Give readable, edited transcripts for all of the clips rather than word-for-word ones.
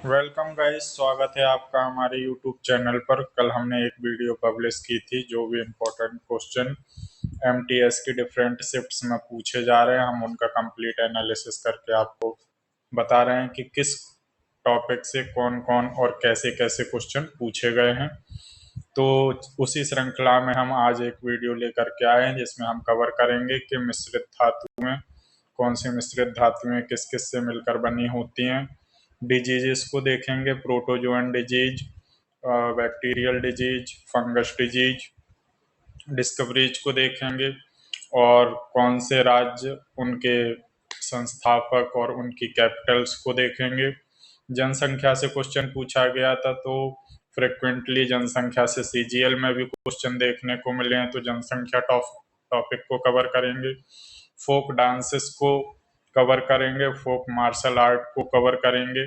Welcome guys, स्वागत है आपका हमारे यूट्यूब चैनल पर। कल हमने एक वीडियो पब्लिश की थी जो भी इम्पोर्टेंट क्वेश्चन एमटीएस की डिफरेंट शिफ्ट्स में पूछे जा रहे हैं, हम उनका कंप्लीट एनालिसिस करके आपको बता रहे हैं कि किस टॉपिक से कौन कौन और कैसे कैसे क्वेश्चन पूछे गए हैं। तो उसी श्रृंखला में हम आज एक वीडियो लेकर के आए हैं जिसमें हम कवर करेंगे कि मिश्रित धातु में कौन सी मिश्रित धातुएं किस किस से मिलकर बनी होती हैं। डिजीजेस को देखेंगे, protozoan disease, bacterial disease, fungus disease, discoveries को देखेंगे और कौन से राज्य उनके संस्थापक और उनकी कैपिटल्स को देखेंगे। जनसंख्या से क्वेश्चन पूछा गया था तो फ्रिक्वेंटली जनसंख्या से सीजीएल में भी क्वेश्चन देखने को मिले हैं, तो जनसंख्या टॉपिक को कवर करेंगे। फोक डांसेस को कवर करेंगे, फोक मार्शल आर्ट को कवर करेंगे,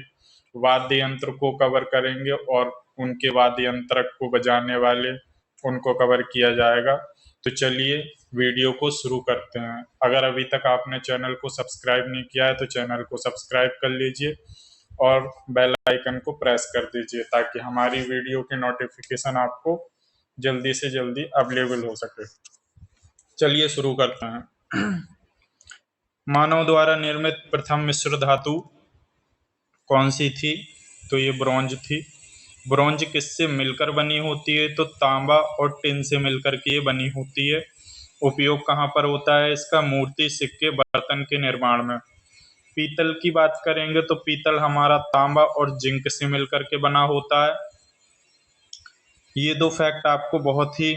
वाद्य यंत्र को कवर करेंगे और उनके वाद्य यंत्र को बजाने वाले उनको कवर किया जाएगा। तो चलिए वीडियो को शुरू करते हैं। अगर अभी तक आपने चैनल को सब्सक्राइब नहीं किया है तो चैनल को सब्सक्राइब कर लीजिए और बेल आइकन को प्रेस कर दीजिए ताकि हमारी वीडियो की नोटिफिकेशन आपको जल्दी से जल्दी अवेलेबल हो सके। चलिए शुरू करते हैं। मानव द्वारा निर्मित प्रथम मिश्र धातु कौन सी थी? तो ये ब्रॉन्ज थी। ब्रॉन्ज किससे मिलकर बनी होती है? तो तांबा और टिन से मिलकर के ये बनी होती है। उपयोग कहाँ पर होता है इसका? मूर्ति, सिक्के, बर्तन के निर्माण में। पीतल की बात करेंगे तो पीतल हमारा तांबा और जिंक से मिलकर के बना होता है। ये दो फैक्ट आपको बहुत ही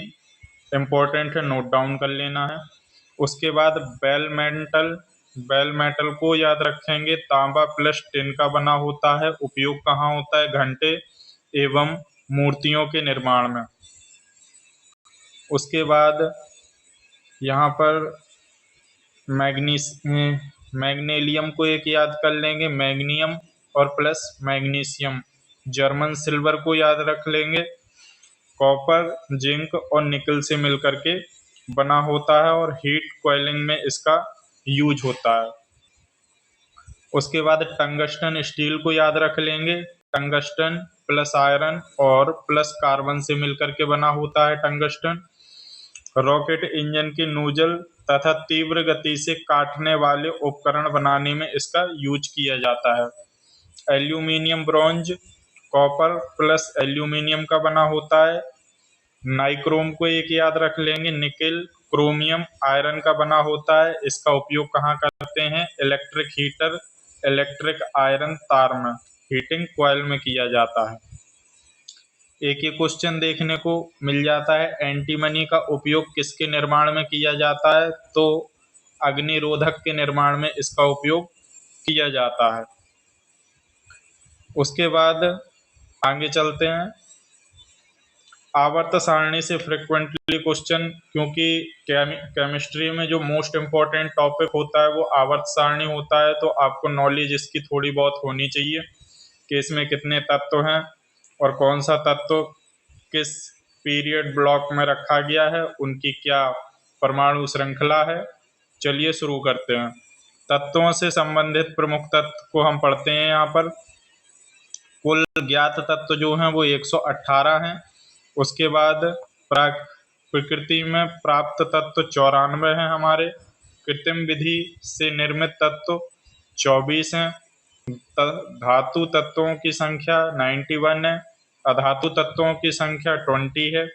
इम्पोर्टेंट है, नोट डाउन कर लेना है। उसके बाद बेल मेटल को याद रखेंगे, तांबा प्लस टिन का बना होता है। उपयोग कहाँ होता है? घंटे एवं मूर्तियों के निर्माण में। उसके बाद यहाँ पर मैग्नीलियम को एक याद कर लेंगे, मैग्नीयम और प्लस मैग्नीशियम। जर्मन सिल्वर को याद रख लेंगे, कॉपर, जिंक और निकल से मिलकर के बना होता है और हीट कॉइलिंग में इसका यूज होता है। उसके बाद टंगस्टन स्टील को याद रख लेंगे, टंगस्टन प्लस आयरन और प्लस कार्बन से मिलकर के बना होता है टंगस्टन। रॉकेट इंजन के नोजल तथा तीव्र गति से काटने वाले उपकरण बनाने में इसका यूज किया जाता है। Aluminium bronze copper plus aluminium का बना होता है। नाइक्रोम को एक याद रख लेंगे, निकेल क्रोमियम आयरन का बना होता है। इसका उपयोग कहाँ करते हैं? इलेक्ट्रिक हीटर, इलेक्ट्रिक आयरन तार में, हीटिंग कॉइल में किया जाता है। एक ही क्वेश्चन देखने को मिल जाता है, एंटीमनी का उपयोग किसके निर्माण में किया जाता है? तो अग्निरोधक के निर्माण में इसका उपयोग किया जाता है। उसके बाद आगे चलते हैं। आवर्त सारणी से फ्रिक्वेंटली क्वेश्चन, क्योंकि केमिस्ट्री में जो मोस्ट इम्पोर्टेंट टॉपिक होता है वो आवर्त सारणी होता है, तो आपको नॉलेज इसकी थोड़ी बहुत होनी चाहिए कि इसमें कितने तत्व हैं और कौन सा तत्व किस पीरियड ब्लॉक में रखा गया है, उनकी क्या परमाणु श्रृंखला है। चलिए शुरू करते हैं। तत्वों से संबंधित प्रमुख तत्व को हम पढ़ते हैं। यहाँ पर कुल ज्ञात तत्व जो हैं वो 118 हैं। उसके बाद प्रकृति में प्राप्त तत्व 94 हैं हमारे। कृत्रिम विधि से निर्मित तत्व 24 हैं। धातु तत्वों की संख्या 91 है। अधातु तत्वों की संख्या 20 है।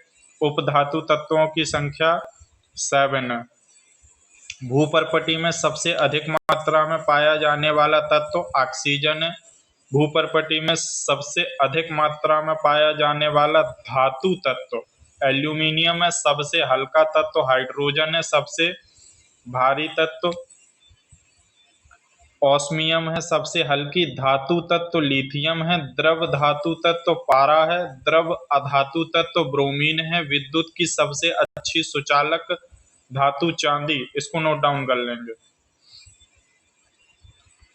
उपधातु तत्वों की संख्या 7 है। भूपर्पटी में सबसे अधिक मात्रा में पाया जाने वाला तत्व ऑक्सीजन है। भूपर्पटी में सबसे अधिक मात्रा में पाया जाने वाला धातु तत्व एल्यूमिनियम है। सबसे हल्का तत्व हाइड्रोजन है। सबसे भारी तत्व ऑस्मियम है। सबसे हल्की धातु तत्व लिथियम है। द्रव धातु तत्व पारा है। द्रव अधातु तत्व ब्रोमीन है। विद्युत की सबसे अच्छी सुचालक धातु चांदी, इसको नोट डाउन कर लेंगे।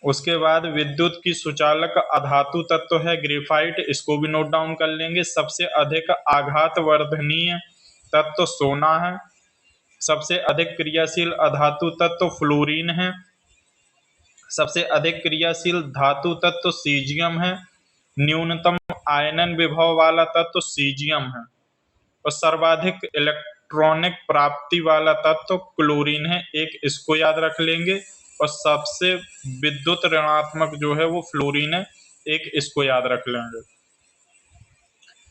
उसके बाद विद्युत की सुचालक अधातु तत्व है ग्रेफाइट, इसको भी नोट डाउन कर लेंगे। सबसे अधिक आघात वर्धनीय तत्व सोना है। सबसे अधिक क्रियाशील अधातु तत्व फ्लोरीन है। सबसे अधिक क्रियाशील धातु तत्व सीजियम है। न्यूनतम आयनन विभव वाला तत्व सीजियम है और सर्वाधिक इलेक्ट्रॉनिक प्राप्ति वाला तत्व क्लोरीन है, एक इसको याद रख लेंगे। और सबसे विद्युत ऋणात्मक जो है वो फ्लोरीन है, एक इसको याद रख लेंगे।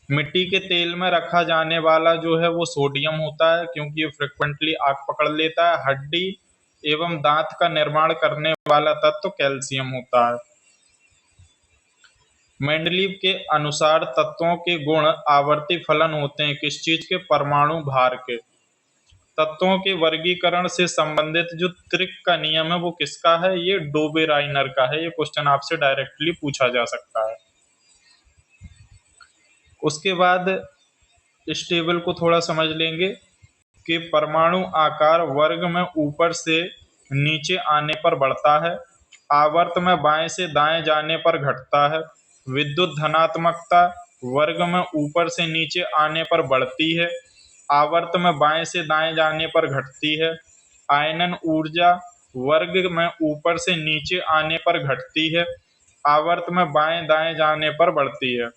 मिट्टी के तेल में रखा जाने वाला जो है वो सोडियम होता है, क्योंकि ये फ्रिक्वेंटली आग पकड़ लेता है। हड्डी एवं दांत का निर्माण करने वाला तत्व कैल्शियम होता है। मेंडलीव के अनुसार तत्वों के गुण आवर्ती फलन होते हैं, किस चीज के? परमाणु भार के। तत्वों के वर्गीकरण से संबंधित जो त्रिक का नियम है वो किसका है? ये डोबेराइनर का है। ये क्वेश्चन आपसे डायरेक्टली पूछा जा सकता है। उसके बाद इस टेबल को थोड़ा समझ लेंगे कि परमाणु आकार वर्ग में ऊपर से नीचे आने पर बढ़ता है, आवर्त में बाएं से दाएं जाने पर घटता है, विद्युत धनात्मकता वर्ग में ऊपर से नीचे आने पर बढ़ती है, आवर्त में बाएं से दाएं जाने पर घटती है, आयनन ऊर्जा वर्ग में ऊपर से नीचे आने पर घटती है, आवर्त में बाएं दाएं जाने पर बढ़ती है।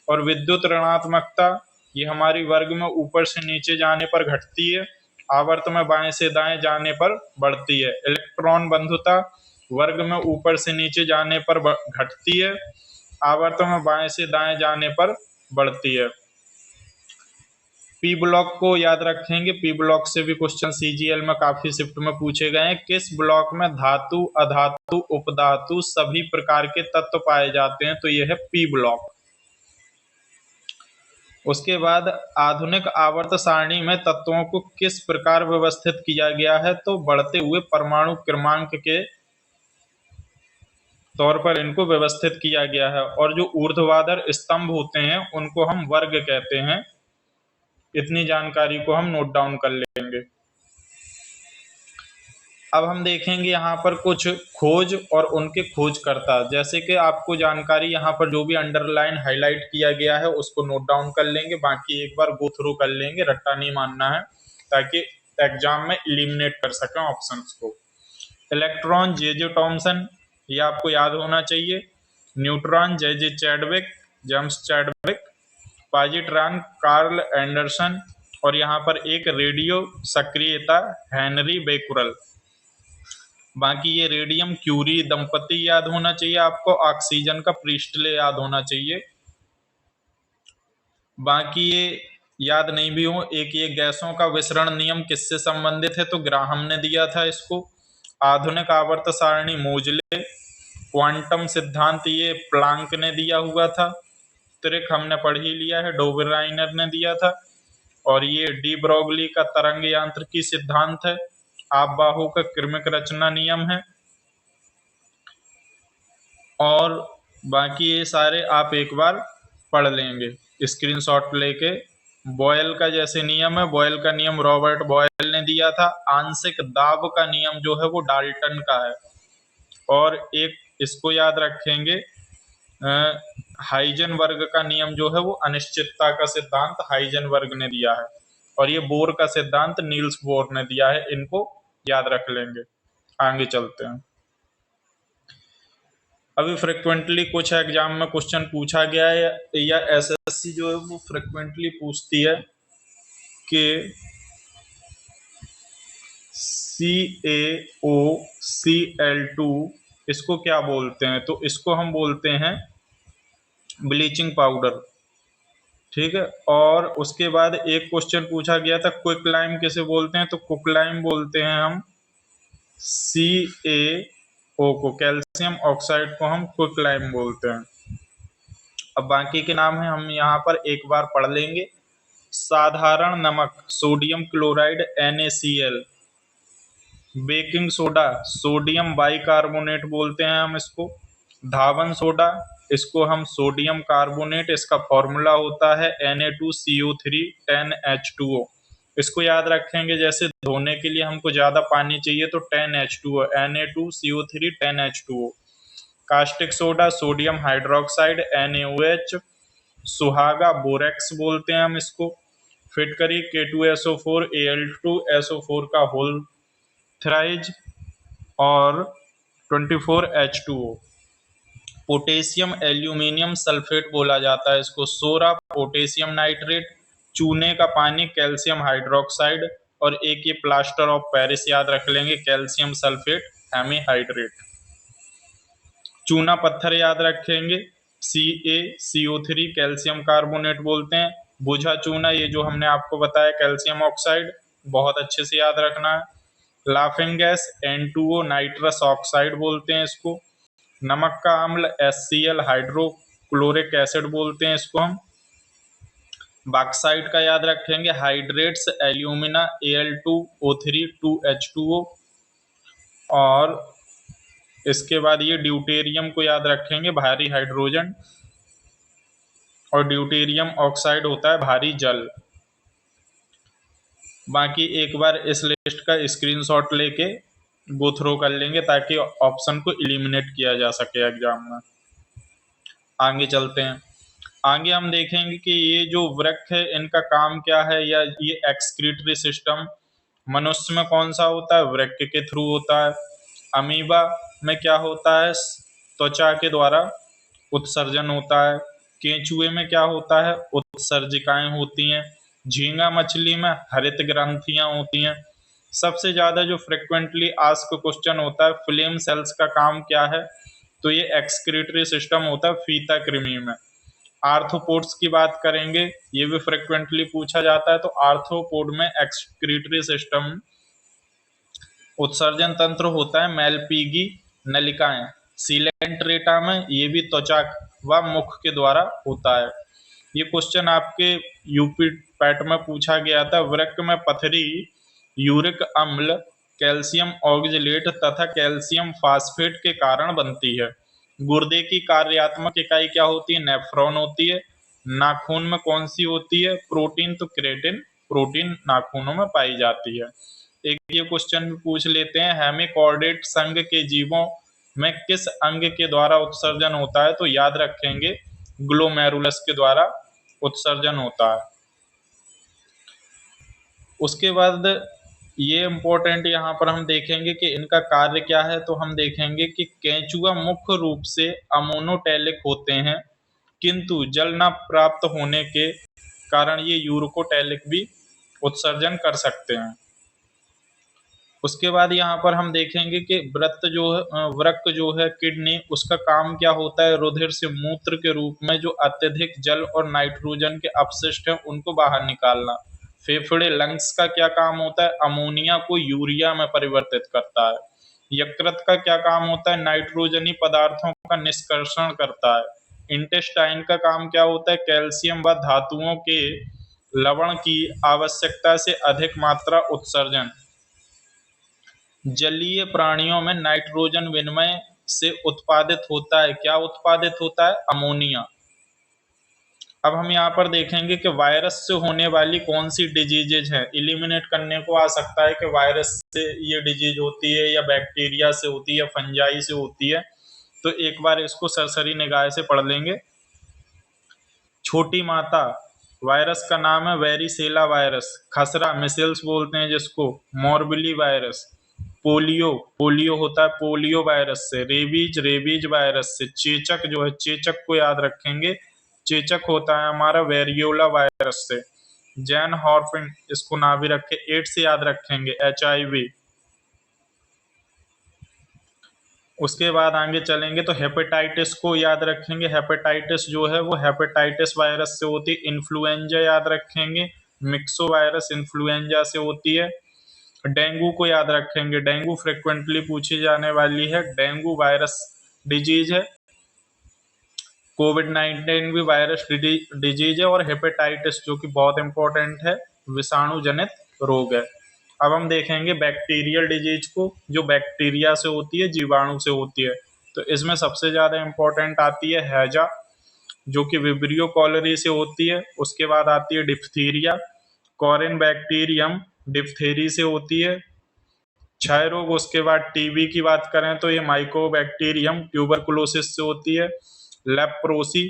और विद्युत ऋणात्मकता ये हमारी वर्ग में ऊपर से नीचे जाने पर घटती है, आवर्त में बाएं से दाएं जाने पर बढ़ती है। इलेक्ट्रॉन बंधुता वर्ग में ऊपर से नीचे जाने पर घटती है, आवर्त में बाएं से दाएं जाने पर बढ़ती है। पी ब्लॉक को याद रखेंगे, पी ब्लॉक से भी क्वेश्चन सीजीएल में काफी शिफ्ट में पूछे गए हैं। किस ब्लॉक में धातु, अधातु, उपधातु सभी प्रकार के तत्व पाए जाते हैं? तो यह है पी ब्लॉक। उसके बाद आधुनिक आवर्त सारणी में तत्वों को किस प्रकार व्यवस्थित किया गया है? तो बढ़ते हुए परमाणु क्रमांक के तौर पर इनको व्यवस्थित किया गया है। और जो ऊर्ध्वाधर स्तंभ होते हैं उनको हम वर्ग कहते हैं। इतनी जानकारी को हम नोट डाउन कर लेंगे। अब हम देखेंगे यहाँ पर कुछ खोज और उनके खोजकर्ता। जैसे कि आपको जानकारी यहाँ पर जो भी अंडरलाइन हाईलाइट किया गया है उसको नोट डाउन कर लेंगे, बाकी एक बार गो थ्रू कर लेंगे, रट्टा नहीं मानना है, ताकि एग्जाम में एलिमिनेट कर सकें ऑप्शंस को। इलेक्ट्रॉन जे टॉमसन, ये आपको याद होना चाहिए। Neutron J Chadwick, James Chadwick. Positron Carl Anderson. और यहाँ पर एक रेडियो सक्रियता हेनरी बेकुरल। बाकी ये रेडियम क्यूरी दंपति याद होना चाहिए आपको, ऑक्सीजन का प्रिस्टले याद होना चाहिए। बाकी ये याद नहीं भी हो, एक ये गैसों का विसरण नियम किससे संबंधित है? तो ग्राहम ने दिया था इसको। आधुनिक आवर्त सारणी मोजले। क्वांटम सिद्धांत ये प्लांक ने दिया हुआ था। त्रिक हमने पढ़ ही लिया है, डोबेराइनर ने दिया था। और ये डी ब्रोगली का तरंग यांत्रिकी सिद्धांत है। आपबाहु का क्रमिक रचना नियम है। और बाकी ये सारे आप एक बार पढ़ लेंगे स्क्रीनशॉट लेके। बॉयल का जैसे नियम है, बॉयल का नियम रॉबर्ट बॉयल ने दिया था। आंशिक दाब का नियम जो है वो डाल्टन का है। और एक इसको याद रखेंगे, हाइजेनबर्ग का नियम जो है वो अनिश्चितता का सिद्धांत हाइजेनबर्ग ने दिया है। और ये बोर का सिद्धांत नील्स बोर ने दिया है। इनको याद रख लेंगे। आगे चलते हैं। अभी फ्रिक्वेंटली कुछ एग्जाम में क्वेश्चन पूछा गया है या एसएससी जो है वो फ्रिक्वेंटली पूछती है कि CaOCl2 इसको क्या बोलते हैं? तो इसको हम बोलते हैं ब्लीचिंग पाउडर। ठीक है। और उसके बाद एक क्वेश्चन पूछा गया था, क्विकलाइम किसे बोलते हैं? तो क्विकलाइम बोलते हैं हम CaO को, कैल्शियम ऑक्साइड को हम क्विकलाइम बोलते हैं। अब बाकी के नाम है हम यहाँ पर एक बार पढ़ लेंगे। साधारण नमक sodium chloride NaCl। Baking soda sodium bicarbonate बोलते हैं हम इसको। धावन सोडा इसको हम सोडियम कार्बोनेट, इसका फॉर्मूला होता है Na2CO3 10H2O। इसको याद रखेंगे, जैसे धोने के लिए हमको ज्यादा पानी चाहिए तो 10H2O, Na2CO3 10H2O। Caustic soda sodium hydroxide NaOH। सुहागा बोरेक्स बोलते हैं हम इसको। फिटकरी K2SO4 Al2SO4 का होल थ्राइज। और 24H2O। पोटेशियम एल्यूमिनियम सल्फेट बोला जाता है इसको। सोरा पोटेशियम नाइट्रेट, चूने का पानी कैल्शियम हाइड्रोक्साइड, और एक ये प्लास्टर ऑफ पेरिस याद रख लेंगे कैल्शियम सल्फेट हेमीहाइड्रेट। चूना पत्थर याद रखेंगे CaCO3 कैल्शियम कार्बोनेट बोलते हैं। बुझा चूना ये जो हमने आपको बताया कैल्शियम ऑक्साइड, बहुत अच्छे से याद रखना है। Laughing gas N2O nitrous oxide बोलते हैं इसको। नमक का अम्ल HCl हाइड्रोक्लोरिक एसिड बोलते हैं इसको हम। बॉक्साइट का याद रखेंगे हाइड्रेट्स एल्यूमिना Al2O3 2H2O। और इसके बाद ये ड्यूटेरियम को याद रखेंगे भारी हाइड्रोजन, और ड्यूटेरियम ऑक्साइड होता है भारी जल। बाकी एक बार इस लिस्ट का स्क्रीनशॉट लेके गो थ्रू कर लेंगे ताकि ऑप्शन को एलिमिनेट किया जा सके एग्जाम में। आगे चलते हैं। आगे हम देखेंगे कि ये जो वृक्क है इनका काम क्या है, या ये एक्सक्रीटरी सिस्टम मनुष्य में कौन सा होता है, वृक्क के थ्रू होता है। अमीबा में क्या होता है, त्वचा के द्वारा उत्सर्जन होता है। केंचुए में क्या होता है, उत्सर्जिकाएं होती हैं। झींगा मछली में हरित ग्रंथियां होती हैं। सबसे ज्यादा जो फ्रिक्वेंटली आस्क क्वेश्चन होता है फ्लेम सेल्स का काम क्या है, तो ये एक्सक्रीटरी सिस्टम होता है फीता कृमि में। आर्थ्रोपोड्स की बात करेंगे, ये भी फ्रिक्वेंटली पूछा जाता है, तो आर्थ्रोपोड में एक्सक्रीटरी सिस्टम उत्सर्जन तंत्र होता है मेलपीगी नलिकाएं। सीलेंट्रेटा में ये भी त्वचा व मुख के द्वारा होता है। ये क्वेश्चन आपके यूपी पैट में पूछा गया था। वृक्क में पथरी यूरिक अम्ल, कैल्शियम ऑक्जेलेट तथा कैल्शियम फास्फेट के कारण बनती है। गुर्दे की कार्यात्मक इकाई क्या होती है, नेफ्रॉन होती है। नाखून में कौन सी होती है, प्रोटीन, तो क्रेटिन प्रोटीन नाखूनों में पाई जाती है। एक ये क्वेश्चन भी पूछ लेते हैं, हेमिकॉर्डेट संघ के जीवों में किस अंग के द्वारा उत्सर्जन होता है, तो याद रखेंगे ग्लोमेरुलस के द्वारा उत्सर्जन होता है। उसके बाद ये इम्पोर्टेंट यहाँ पर हम देखेंगे कि इनका कार्य क्या है, तो हम देखेंगे कि केंचुआ मुख्य रूप से अमोनोटेलिक होते हैं, किंतु जल न प्राप्त होने के कारण ये यूरोकोटेलिक भी उत्सर्जन कर सकते हैं। उसके बाद यहाँ पर हम देखेंगे कि वृक्क जो है किडनी, उसका काम क्या होता है, रुधिर से मूत्र के रूप में जो अत्यधिक जल और नाइट्रोजन के अपशिष्ट हैं उनको बाहर निकालना। फेफड़े लंग्स का क्या काम होता है, अमोनिया को यूरिया में परिवर्तित करता है। यकृत का क्या काम होता है, नाइट्रोजनी पदार्थों का निष्कर्षण करता है। इंटेस्टाइन का काम क्या होता है, कैल्शियम व धातुओं के लवण की आवश्यकता से अधिक मात्रा उत्सर्जन। जलीय प्राणियों में नाइट्रोजन विनिमय से उत्पादित होता है, क्या उत्पादित होता है, अमोनिया। अब हम यहाँ पर देखेंगे कि वायरस से होने वाली कौन सी डिजीजेज है, एलिमिनेट करने को आ सकता है कि वायरस से ये डिजीज होती है या बैक्टीरिया से होती है या फंजाई से होती है, तो एक बार इसको सरसरी निगाह से पढ़ लेंगे। छोटी माता वायरस का नाम है वेरिसेला वायरस। खसरा मिसेल्स बोलते हैं जिसको, मोरबिली वायरस। पोलियो होता है पोलियो वायरस से। रेबीज वायरस से। चेचक जो है, चेचक को याद रखेंगे, चेचक होता है हमारा वेरियोला वायरस से। जैन हॉर्पिन इसको ना भी रखे, एड्स से याद रखेंगे, HIV। उसके बाद आगे चलेंगे तो हेपेटाइटिस को याद रखेंगे। हेपेटाइटिस जो है वो हेपेटाइटिस वायरस से होती है। इन्फ्लुएंजा याद रखेंगे, मिक्सो वायरस इन्फ्लुएंजा से होती है। डेंगू को याद रखेंगे, डेंगू फ्रिक्वेंटली पूछी जाने वाली है, डेंगू वायरस डिजीज है। कोविड-19 भी वायरस डिजीज है। और हेपेटाइटिस जो कि बहुत इंपॉर्टेंट है, विषाणु जनित रोग है। अब हम देखेंगे बैक्टीरियल डिजीज को, जो बैक्टीरिया से होती है, जीवाणु से होती है। तो इसमें सबसे ज्यादा इंपॉर्टेंट आती है हैजा, जो कि विब्रियो कॉलरी से होती है। उसके बाद आती है डिप्थीरिया, कॉरिन बैक्टीरियम डिप्थेरी से होती है। क्षय रोग, उसके बाद टीबी की बात करें तो ये माइकोबैक्टीरियम ट्यूबरकुलोसिस से होती है। लेप्रोसी,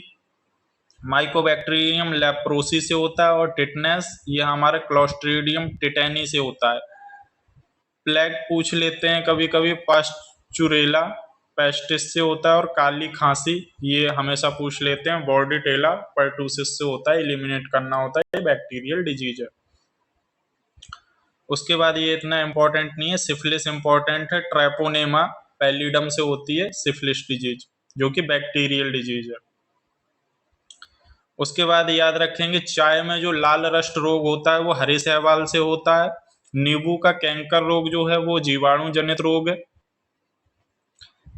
माइकोबैक्टीरियम लेप्रोसी से होता है। और टिटनेस, ये हमारा क्लोस्ट्रीडियम टिटेनी से होता है। प्लेग पूछ लेते हैं कभी कभी, पास्चुरेला पेस्टिस से होता है, और काली खांसी ये हमेशा पूछ लेते हैं, बॉर्डीटेला पर्टुसिस से होता है, एलिमिनेट करना होता है, ये बैक्टीरियल डिजीज है। उसके बाद ये इतना इंपॉर्टेंट नहीं है, सिफिलिस इंपॉर्टेंट है, ट्रैपोनेमा पैलिडम से होती है सिफिलिस डिजीज, जो कि बैक्टीरियल डिजीज है। उसके बाद याद रखेंगे, चाय में जो लाल रस्ट रोग होता है वो हरे शैवाल से होता है। नींबू का कैंकर रोग जो है वो जीवाणु जनित रोग है।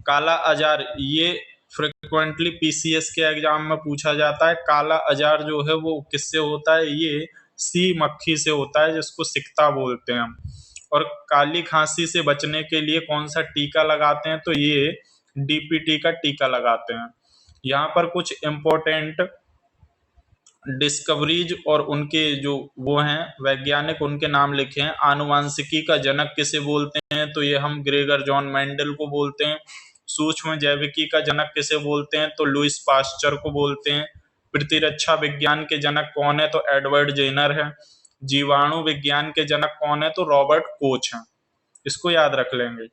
काला अजार ये फ्रिक्वेंटली पीसीएस के एग्जाम में पूछा जाता है। काला अजार जो है वो किससे होता है, ये सी मक्खी से होता है, जिसको सिकता बोलते हैं हम। और काली खांसी से बचने के लिए कौन सा टीका लगाते हैं, तो ये डीपीटी का टीका लगाते हैं। यहाँ पर कुछ इम्पोर्टेंट डिस्कवरीज और उनके जो वो हैं वैज्ञानिक, उनके नाम लिखे हैं। आनुवांशिकी का जनक किसे बोलते हैं, तो ये हम ग्रेगर जॉन मेंडल को बोलते हैं। सूक्ष्म जैविकी का जनक किसे बोलते हैं, तो लुइस पास्चर को बोलते हैं। प्रतिरक्षा विज्ञान के जनक कौन है, तो एडवर्ड जेनर है। जीवाणु विज्ञान के जनक कौन है, तो रॉबर्ट कोच हैं। इसको याद रख लेंगे।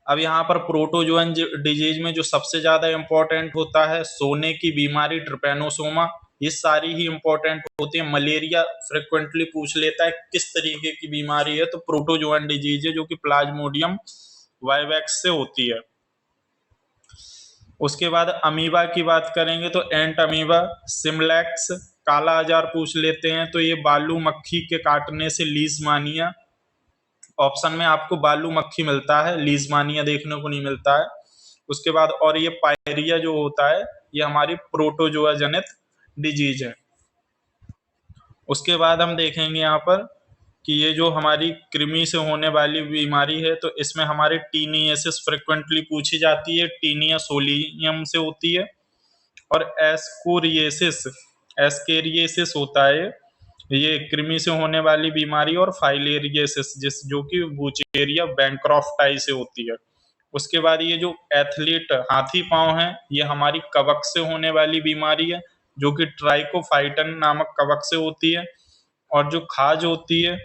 अब यहाँ पर प्रोटोजोअन डिजीज में जो सबसे ज्यादा इंपॉर्टेंट होता है, सोने की बीमारी ट्रिपैनोसोमा, ये सारी ही इंपॉर्टेंट होती है। मलेरिया फ्रिक्वेंटली पूछ लेता है किस तरीके की बीमारी है, तो प्रोटोजोअन डिजीज है, जो कि प्लाज्मोडियम वाइवैक्स से होती है। उसके बाद अमीबा की बात करेंगे तो एंट अमीबा, सिमलैक्स। काला अजार पूछ लेते हैं तो ये बालू मक्खी के काटने से लीजमानिया, ऑप्शन में आपको बालू मक्खी मिलता है, लीजमानिया देखने को नहीं मिलता है। उसके बाद और ये पायरिया जो होता है, ये हमारी प्रोटोजोआ जनित डिजीज है। उसके बाद हम देखेंगे यहाँ पर कि ये जो हमारी कृमि से होने वाली बीमारी है, तो इसमें हमारी टीनियसिस फ्रिक्वेंटली पूछी जाती है, टीनिया सोलियम से होती है। और एस्कोरिएसिस, एस्केरिएसिस होता है ये कृमि से होने वाली बीमारी, और फाइलेरियसिस जिस जो कि बुचेरिया बैंक्रॉफ्टाई से होती है। उसके बाद ये जो एथलीट हाथी पांव है, ये हमारी कवक से होने वाली बीमारी है, जो कि ट्राइकोफाइटन नामक कवक से होती है। और जो खाज होती है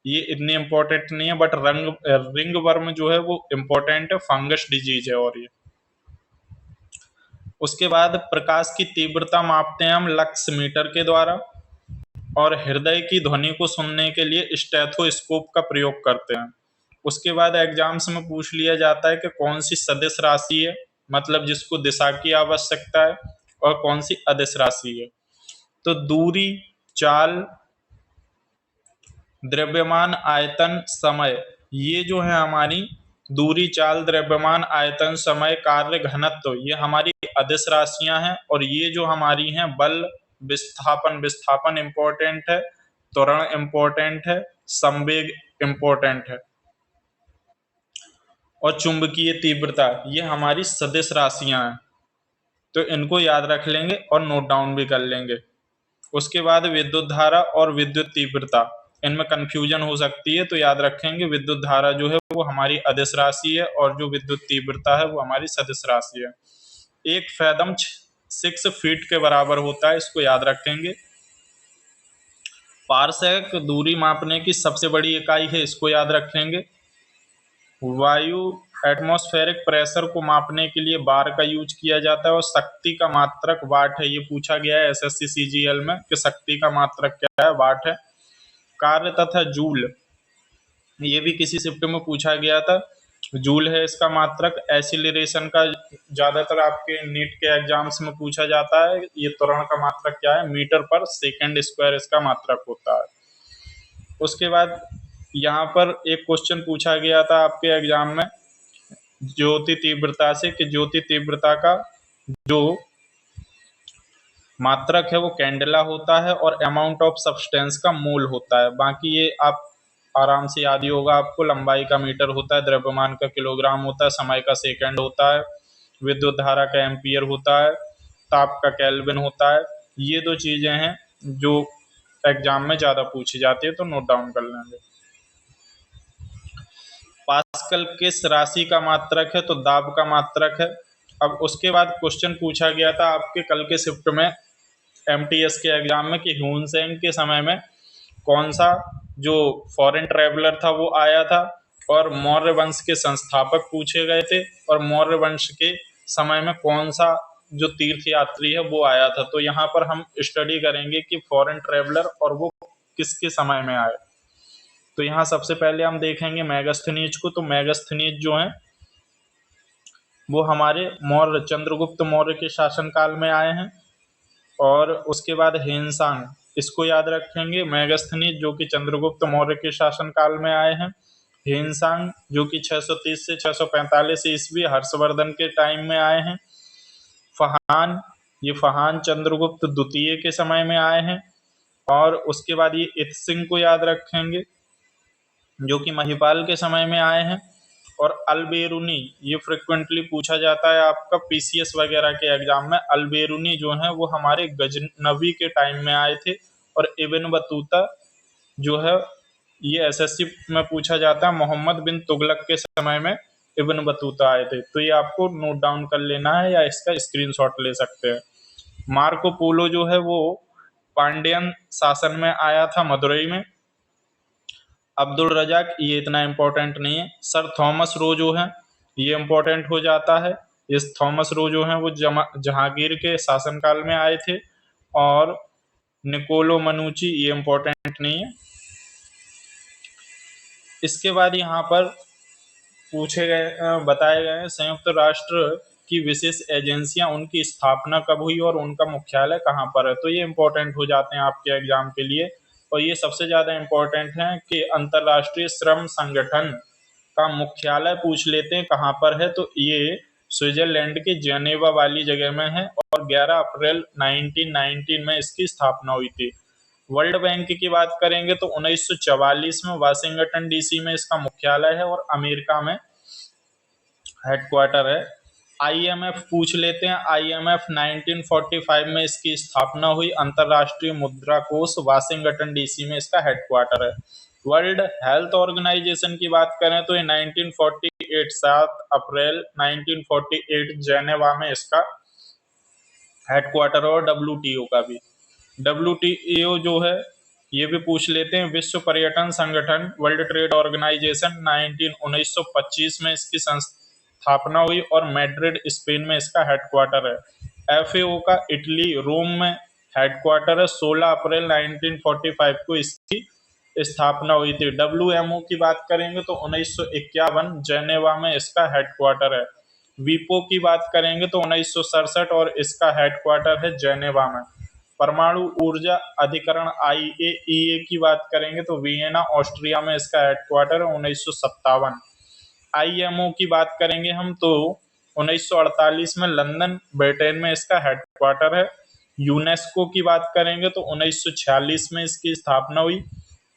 ये इतनी इम्पोर्टेंट नहीं है, बट रिंग वर्म जो है वो इम्पोर्टेंट है, फंगस डिजीज है। और ये उसके बाद प्रकाश की तीव्रता मापते हैं हम लक्स मीटर के द्वारा, और हृदय की ध्वनि को सुनने के लिए स्टेथोस्कोप का प्रयोग करते हैं। उसके बाद एग्जाम्स में पूछ लिया जाता है कि कौन सी सदिश राशि है, मतलब जिसको दिशा की आवश्यकता है, और कौन सी अदिश राशि है। तो दूरी, चाल, द्रव्यमान, आयतन, समय, ये जो है हमारी दूरी, चाल, द्रव्यमान, आयतन, समय, कार्य, घनत्व, ये हमारी अदिश राशियां हैं। और ये जो हमारी हैं बल, विस्थापन, विस्थापन इंपॉर्टेंट है, त्वरण इंपॉर्टेंट है, संवेग इंपॉर्टेंट है, और चुंबकीय तीव्रता, ये हमारी सदिश राशियां हैं। तो इनको याद रख लेंगे और नोट डाउन भी कर लेंगे। उसके बाद विद्युत धारा और विद्युत तीव्रता, इनमें कंफ्यूजन हो सकती है, तो याद रखेंगे विद्युत धारा जो है वो हमारी अदिश राशि है, और जो विद्युत तीव्रता है वो हमारी सदिश राशि है। एक फैदम 6 फीट के बराबर होता है, इसको याद रखेंगे। पारसेक दूरी मापने की सबसे बड़ी इकाई है, इसको याद रखेंगे। वायु एटमॉस्फेरिक प्रेशर को मापने के लिए बार का यूज किया जाता है, और शक्ति का मात्रक वाट है। ये पूछा गया है एसएससी सीजीएल में कि शक्ति का मात्रक क्या है, वाट है। कार्य तथा जूल, ये भी किसी शिफ्ट में पूछा गया था, जूल है इसका मात्रक। एसिलरेशन का ज्यादातर आपके नीट के एग्जाम्स में पूछा जाता है, ये त्वरण का मात्रक क्या है, मीटर पर सेकंड स्क्वायर इसका मात्रक होता है। उसके बाद यहाँ पर एक क्वेश्चन पूछा गया था आपके एग्जाम में ज्योति तीव्रता से, कि ज्योति तीव्रता का जो मात्रक है वो कैंडेला होता है, और अमाउंट ऑफ सब्सटेंस का मोल होता है। बाकी ये आप आराम से याद ही होगा आपको, लंबाई का मीटर होता है, द्रव्यमान का किलोग्राम होता है, समय का सेकंड होता है, विद्युत धारा का एम्पियर होता है, ताप का केल्विन होता है। ये दो चीजें हैं जो एग्जाम में ज्यादा पूछी जाती है, तो नोट डाउन कर लेंगे। पास्कल किस राशि का मात्रक है, तो दाब का मात्रक है। अब उसके बाद क्वेश्चन पूछा गया था आपके कल के शिफ्ट में एमटीएस के एग्जाम में, कि ह्यूनसेंग के समय में कौन सा जो फॉरेन ट्रेवलर था वो आया था, और मौर्य वंश के संस्थापक पूछे गए थे, और मौर्य वंश के समय में कौन सा जो तीर्थ यात्री है वो आया था। तो यहाँ पर हम स्टडी करेंगे कि फॉरेन ट्रेवलर और वो किसके समय में आए। तो यहाँ सबसे पहले हम देखेंगे मेगास्थनीज को। तो मेगास्थनीज जो है वो हमारे मौर्य चंद्रगुप्त मौर्य के शासनकाल में आए हैं। और उसके बाद हेनसांग, इसको याद रखेंगे, मेगास्थनीज जो कि चंद्रगुप्त मौर्य के शासनकाल में आए हैं। हेनसांग जो कि 630 से 645 ईस्वी हर्षवर्धन के टाइम में आए हैं। फहान, ये फहान चंद्रगुप्त द्वितीय के समय में आए हैं। और उसके बाद ये इत्सिंग को याद रखेंगे जो कि महिपाल के समय में आए हैं। और अलबेरुनी, ये फ्रिक्वेंटली पूछा जाता है आपका पीसीएस वगैरह के एग्जाम में। अलबेरुनी जो है वो हमारे गजनवी के टाइम में आए थे। और इब्न बतूता जो है ये एसएससी में पूछा जाता है, मोहम्मद बिन तुगलक के समय में इब्न बतूता आए थे। तो ये आपको नोट डाउन कर लेना है या इसका स्क्रीनशॉट ले सकते हैं। मार्को पोलो जो है वो पांड्यन शासन में आया था, मदुरई में। अब्दुल रजाक, ये इतना इम्पोर्टेंट नहीं है। सर थॉमस रो जो है ये इम्पोर्टेंट हो जाता है। इस थॉमस रो जो है वो जहांगीर के शासनकाल में आए थे। और निकोलो मनुची, ये इम्पोर्टेंट नहीं है। इसके बाद यहाँ पर पूछे गए बताए गए हैं संयुक्त राष्ट्र की विशेष एजेंसियां, उनकी स्थापना कब हुई और उनका मुख्यालय कहाँ पर है। तो ये इम्पोर्टेंट हो जाते हैं आपके एग्जाम के लिए। और ये सबसे ज्यादा इम्पोर्टेंट है कि अंतर्राष्ट्रीय श्रम संगठन का मुख्यालय पूछ लेते हैं कहाँ पर है। तो ये स्विट्जरलैंड के जेनेवा वाली जगह में है। और 11 अप्रैल 1919 में इसकी स्थापना हुई थी। वर्ल्ड बैंक की बात करेंगे तो 1944 में वाशिंगटन डीसी में इसका मुख्यालय है और अमेरिका में हेडक्वार्टर है। आईएमएफ पूछ लेते हैं। आईएमएफ 1945 में इसकी स्थापना हुई। अंतर्राष्ट्रीय मुद्रा कोष वाशिंगटन डीसी में इसका हेडक्वार्टर है। वर्ल्ड हेल्थ ऑर्गेनाइजेशन की बात करें तो ये 1948 7 अप्रैल 1948 जेनेवा में इसका हेडक्वार्टर। और डब्ल्यूटीओ का भी, डब्ल्यूटीओ जो है ये भी पूछ लेते हैं। विश्व पर्यटन संगठन वर्ल्ड ट्रेड ऑर्गेनाइजेशन 1925 में इसकी स्थापना हुई और मैड्रिड स्पेन में इसका हेडक्वार्टर है। एफएओ का इटली रोम में हेडक्वार्टर है। 16 अप्रैल 1945 को इसकी स्थापना हुई थी। डब्ल्यूएमओ की बात करेंगे तो 1951 जेनेवा में इसका हेडक्वार्टर है। वीपो की बात करेंगे तो 1967 और इसका हेडक्वार्टर है जेनेवा में। परमाणु ऊर्जा अधिकरण आईएईए की बात करेंगे तो वियना ऑस्ट्रिया में इसका हेडक्वार्टर है 1957। आईएमओ की बात करेंगे हम तो 1948 में लंदन ब्रिटेन में इसका हेडक्वार्टर है। यूनेस्को की बात करेंगे तो 1946 में इसकी स्थापना हुई।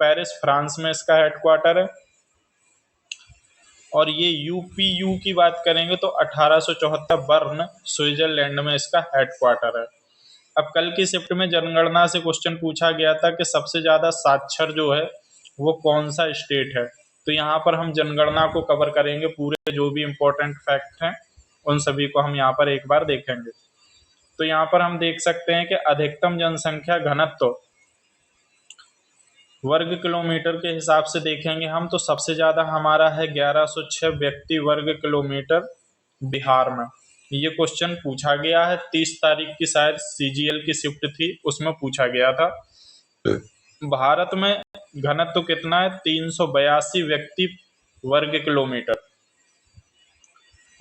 पेरिस फ्रांस में इसका हेडक्वार्टर है। और ये यूपीयू की बात करेंगे तो 1874 बर्न स्विट्जरलैंड में इसका हेडक्वार्टर है। अब कल की शिफ्ट में जनगणना से क्वेश्चन पूछा गया था कि सबसे ज्यादा साक्षर जो है वो कौन सा स्टेट है। तो यहाँ पर हम जनगणना को कवर करेंगे, पूरे जो भी इंपॉर्टेंट फैक्ट हैं उन सभी को हम यहाँ पर एक बार देखेंगे। तो यहाँ पर हम देख सकते हैं कि अधिकतम जनसंख्या घनत्व वर्ग किलोमीटर के हिसाब से देखेंगे हम तो सबसे ज्यादा हमारा है 1106 व्यक्ति वर्ग किलोमीटर बिहार में। ये क्वेश्चन पूछा गया है 30 तारीख की, शायद सीजीएल की शिफ्ट थी उसमें पूछा गया था। भारत में घनत्व कितना है? 382 व्यक्ति वर्ग किलोमीटर।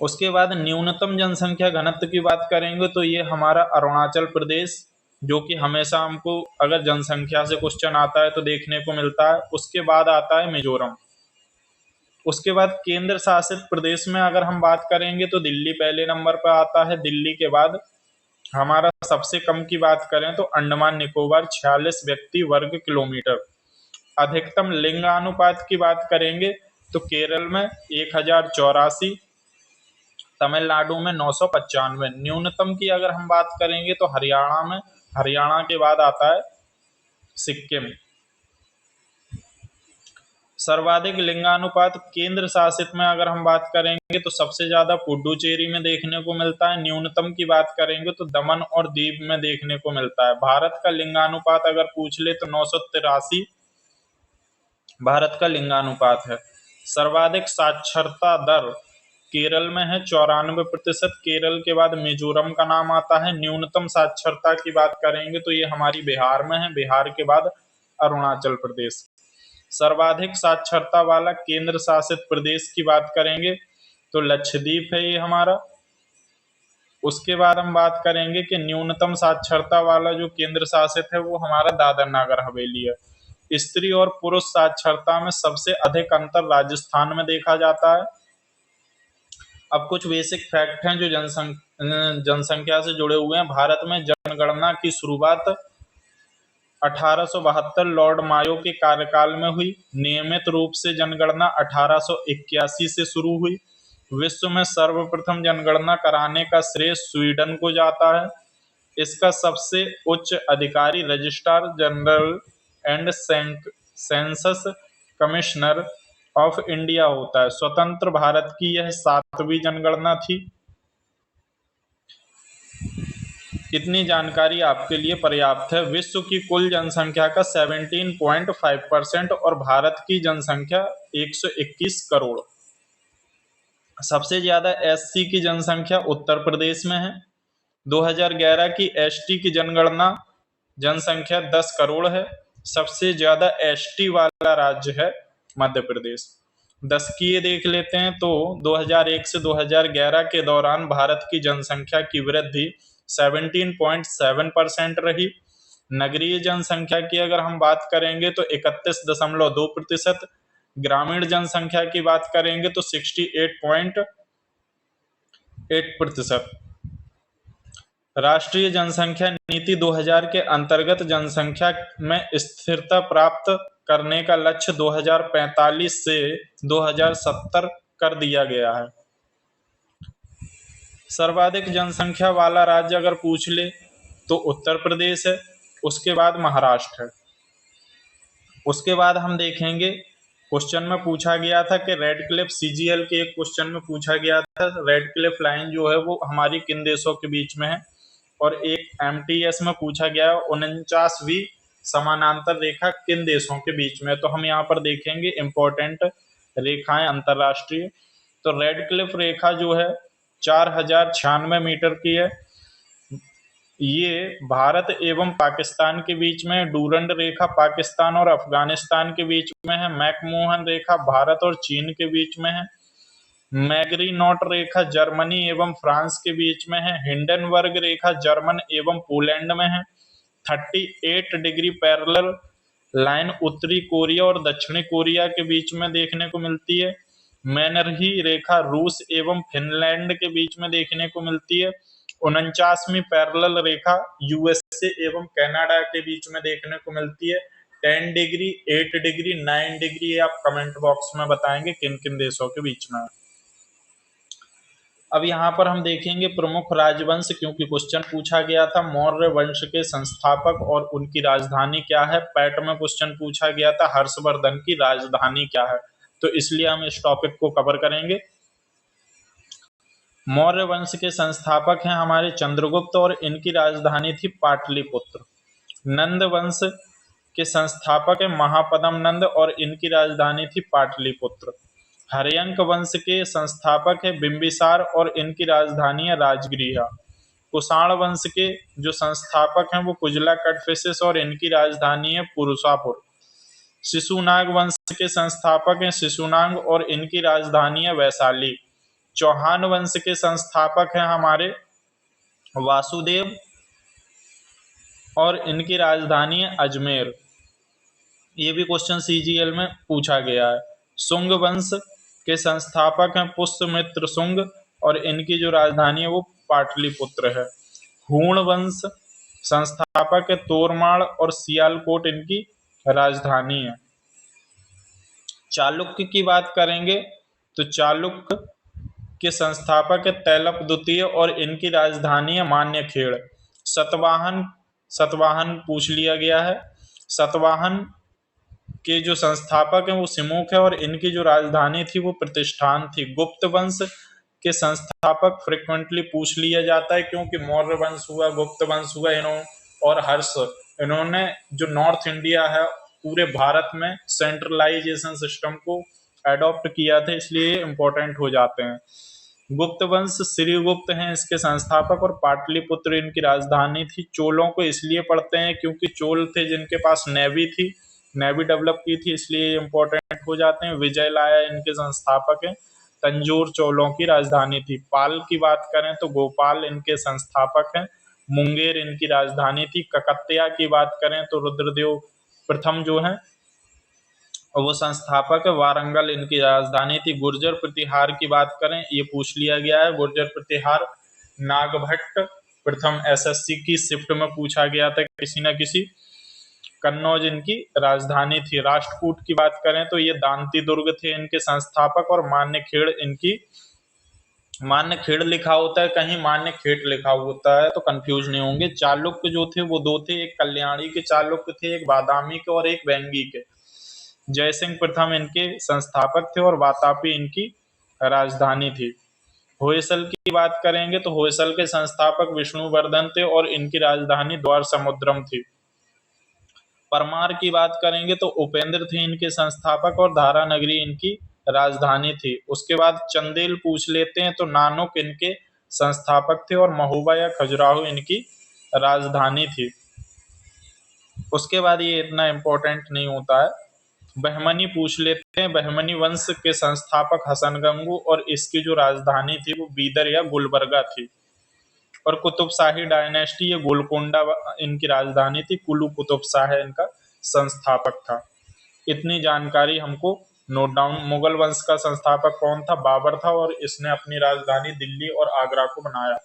उसके बाद न्यूनतम जनसंख्या घनत्व की बात करेंगे तो ये हमारा अरुणाचल प्रदेश, जो कि हमेशा हमको अगर जनसंख्या से क्वेश्चन आता है तो देखने को मिलता है। उसके बाद आता है मिजोरम। उसके बाद केंद्र शासित प्रदेश में अगर हम बात करेंगे तो दिल्ली पहले नंबर पर आता है। दिल्ली के बाद हमारा सबसे कम की बात करें तो अंडमान निकोबार 46 व्यक्ति वर्ग किलोमीटर। अधिकतम लिंगानुपात की बात करेंगे तो केरल में 1084, तमिलनाडु में 995। न्यूनतम की अगर हम बात करेंगे तो हरियाणा के बाद आता है सिक्किम। सर्वाधिक लिंगानुपात केंद्र शासित में अगर हम बात करेंगे तो सबसे ज्यादा पुडुचेरी में देखने को मिलता है। न्यूनतम की बात करेंगे तो दमन और दीव में देखने को मिलता है। भारत का लिंगानुपात अगर पूछ ले तो 983 भारत का लिंगानुपात है। सर्वाधिक साक्षरता दर केरल में है 94%। केरल के बाद मिजोरम का नाम आता है। न्यूनतम साक्षरता की बात करेंगे तो ये हमारी बिहार में है। बिहार के बाद अरुणाचल प्रदेश। सर्वाधिक साक्षरता वाला केंद्र शासित प्रदेश की बात करेंगे तो लक्षद्वीप है ये हमारा। उसके बाद हम बात करेंगे कि न्यूनतम साक्षरता वाला जो केंद्र शासित है वो हमारा दादर नगर हवेली है। स्त्री और पुरुष साक्षरता में सबसे अधिक अंतर राजस्थान में देखा जाता है। अब कुछ बेसिक फैक्ट हैं जो जनसंख्या से जुड़े हुए हैं। भारत में जनगणना की शुरुआत 1872 लॉर्ड मायो के कार्यकाल में हुई। नियमित रूप से जनगणना 1881 से शुरू हुई। विश्व में सर्वप्रथम जनगणना कराने का श्रेय स्वीडन को जाता है। इसका सबसे उच्च अधिकारी registrar general and census commissioner of India होता है। स्वतंत्र भारत की यह 7वीं जनगणना थी। इतनी जानकारी आपके लिए पर्याप्त है। विश्व की कुल जनसंख्या का 17.5% और भारत की जनसंख्या 121 करोड़। सबसे ज्यादा एससी की जनसंख्या उत्तर प्रदेश में है। 2011 की एसटी की जनसंख्या 10 करोड़ है। सबसे ज्यादा एसटी वाला राज्य है मध्य प्रदेश। दशकीय देख लेते हैं तो 2001 से 2011 के दौरान भारत की जनसंख्या की वृद्धि 17.7% रही। नगरीय जनसंख्या की अगर हम बात करेंगे तो 31.2%। ग्रामीण जनसंख्या की बात करेंगे तो 68.8%। राष्ट्रीय जनसंख्या नीति 2000 के अंतर्गत जनसंख्या में स्थिरता प्राप्त करने का लक्ष्य 2045 से 2070 कर दिया गया है। सर्वाधिक जनसंख्या वाला राज्य अगर पूछ ले तो उत्तर प्रदेश है। उसके बाद महाराष्ट्र है। उसके बाद हम देखेंगे क्वेश्चन में पूछा गया था कि रेड क्लिफ सीजीएल के एक क्वेश्चन में पूछा गया था रेड क्लिफ लाइन जो है वो हमारी किन देशों के बीच में है। और एक एमटीएस में पूछा गया 49वीं समानांतर रेखा किन देशों के बीच में। तो हम यहाँ पर देखेंगे इंपॉर्टेंट रेखाएं अंतरराष्ट्रीय। तो रेड क्लिफ रेखा जो है 4096 मीटर की है। ये भारत एवं पाकिस्तान के बीच में। डूरंड रेखा पाकिस्तान और अफगानिस्तान के बीच में है। मैकमोहन रेखा भारत और चीन के बीच में है। मैग्रीनॉट रेखा जर्मनी एवं फ्रांस के बीच में है। हिंडनबर्ग रेखा जर्मन एवं पोलैंड में है। 38 डिग्री पैरेलल लाइन उत्तरी कोरिया और दक्षिणी कोरिया के बीच में देखने को मिलती है। मैनरही रेखा रूस एवं फिनलैंड के बीच में देखने को मिलती है। 49वीं पैरेलल रेखा यूएसए एवं कनाडा के बीच में देखने को मिलती है। 10 डिग्री, 8 डिग्री, 9 डिग्री आप कमेंट बॉक्स में बताएंगे किन किन देशों के बीच में। अब यहाँ पर हम देखेंगे प्रमुख राजवंश, क्योंकि क्वेश्चन पूछा गया था मौर्य वंश के संस्थापक और उनकी राजधानी क्या है। पैट में क्वेश्चन पूछा गया था हर्षवर्धन की राजधानी क्या है, तो इसलिए हम इस टॉपिक को कवर करेंगे। मौर्य वंश के संस्थापक हैं हमारे चंद्रगुप्त और इनकी राजधानी थी पाटलिपुत्र। नंद वंश के संस्थापक है महापद्म नंद और इनकी राजधानी थी पाटलिपुत्र। हर्यंक वंश के संस्थापक है बिंबिसार और इनकी राजधानी है राजगृह। कुषाण वंश के जो संस्थापक हैं वो कुजला कटफिसेस और इनकी राजधानी है पुरुषापुर। शिशुनाग वंश के संस्थापक हैं शिशुनाग और इनकी राजधानी है वैशाली। चौहान वंश के संस्थापक हैं हमारे वासुदेव और इनकी राजधानी है अजमेर। ये भी क्वेश्चन सीजीएल में पूछा गया है। शुंग वंश के संस्थापक हैं पुष्यमित्र शुंग और इनकी जो राजधानी है वो पाटलिपुत्र है। हूण वंश संस्थापक है तोरमाड़ और सियालकोट इनकी राजधानी है। चालुक्य की बात करेंगे तो चालुक्य के संस्थापक है तैलप द्वितीय और इनकी राजधानी है मान्यखेड़। सतवाहन पूछ लिया गया है। सतवाहन के जो संस्थापक हैं वो सिमुख है और इनकी जो राजधानी थी वो प्रतिष्ठान थी। गुप्त वंश के संस्थापक फ्रिक्वेंटली पूछ लिया जाता है, क्योंकि मौर्य वंश हुआ, गुप्त वंश हुआ, और हर्ष, इन्होंने जो नॉर्थ इंडिया है पूरे भारत में सेंट्रलाइजेशन सिस्टम को एडॉप्ट किया था, इसलिए इम्पोर्टेंट हो जाते हैं। गुप्त वंश, श्रीगुप्त हैं इसके संस्थापक और पाटलिपुत्र इनकी राजधानी थी। चोलों को इसलिए पढ़ते हैं क्योंकि चोल थे जिनके पास नेवी थी, नेवी डेवलप की थी, इसलिए इम्पोर्टेंट हो जाते हैं। विजयलाया इनके संस्थापक हैं। तंजौर चोलों की राजधानी थी। पाल की बात करें तो गोपाल इनके संस्थापक हैं। मुंगेर इनकी राजधानी थी। ककतिया की बात करें तो रुद्रदेव प्रथम जो है वो संस्थापक है। वारंगल इनकी राजधानी थी। गुर्जर प्रतिहार की बात करें, ये पूछ लिया गया है। गुर्जर प्रतिहार नागभट्ट प्रथम एसएससी की शिफ्ट में पूछा गया था किसी न किसी। कन्नौज इनकी राजधानी थी। राष्ट्रकूट की बात करें तो ये दांती दुर्ग थे इनके संस्थापक। और मान्यखेड़ इनकी, मान्यखेड़ लिखा होता है कहीं मान्य खेट लिखा होता है तो कंफ्यूज नहीं होंगे। चालुक्य जो थे वो दो थे, एक कल्याणी के चालुक्य थे, एक बादामी के और एक वेंगी के। जयसिंह प्रथम इनके संस्थापक थे और वातापी इनकी राजधानी थी। होयसल की बात करेंगे तो होयसल के संस्थापक विष्णुवर्धन थे और इनकी राजधानी द्वार समुद्रम थी। परमार की बात करेंगे तो उपेंद्र थे इनके संस्थापक और धारा नगरी इनकी राजधानी थी। उसके बाद चंदेल पूछ लेते हैं तो नानुक इनके संस्थापक थे और महोबा या खजुराहो इनकी राजधानी थी। उसके बाद ये इतना इम्पोर्टेंट नहीं होता है। बहमनी पूछ लेते हैं। बहमनी वंश के संस्थापक हसन गंगू और इसकी जो राजधानी थी वो बीदर या गुलबर्गा थी। और कुतुब शाही डायनेस्टी, ये गोलकोंडा इनकी राजधानी थी। कुल्लू कुतुब शाह इनका संस्थापक था। इतनी जानकारी हमको नोट डाउन। मुगल वंश का संस्थापक कौन था? बाबर था और इसने अपनी राजधानी दिल्ली और आगरा को बनाया।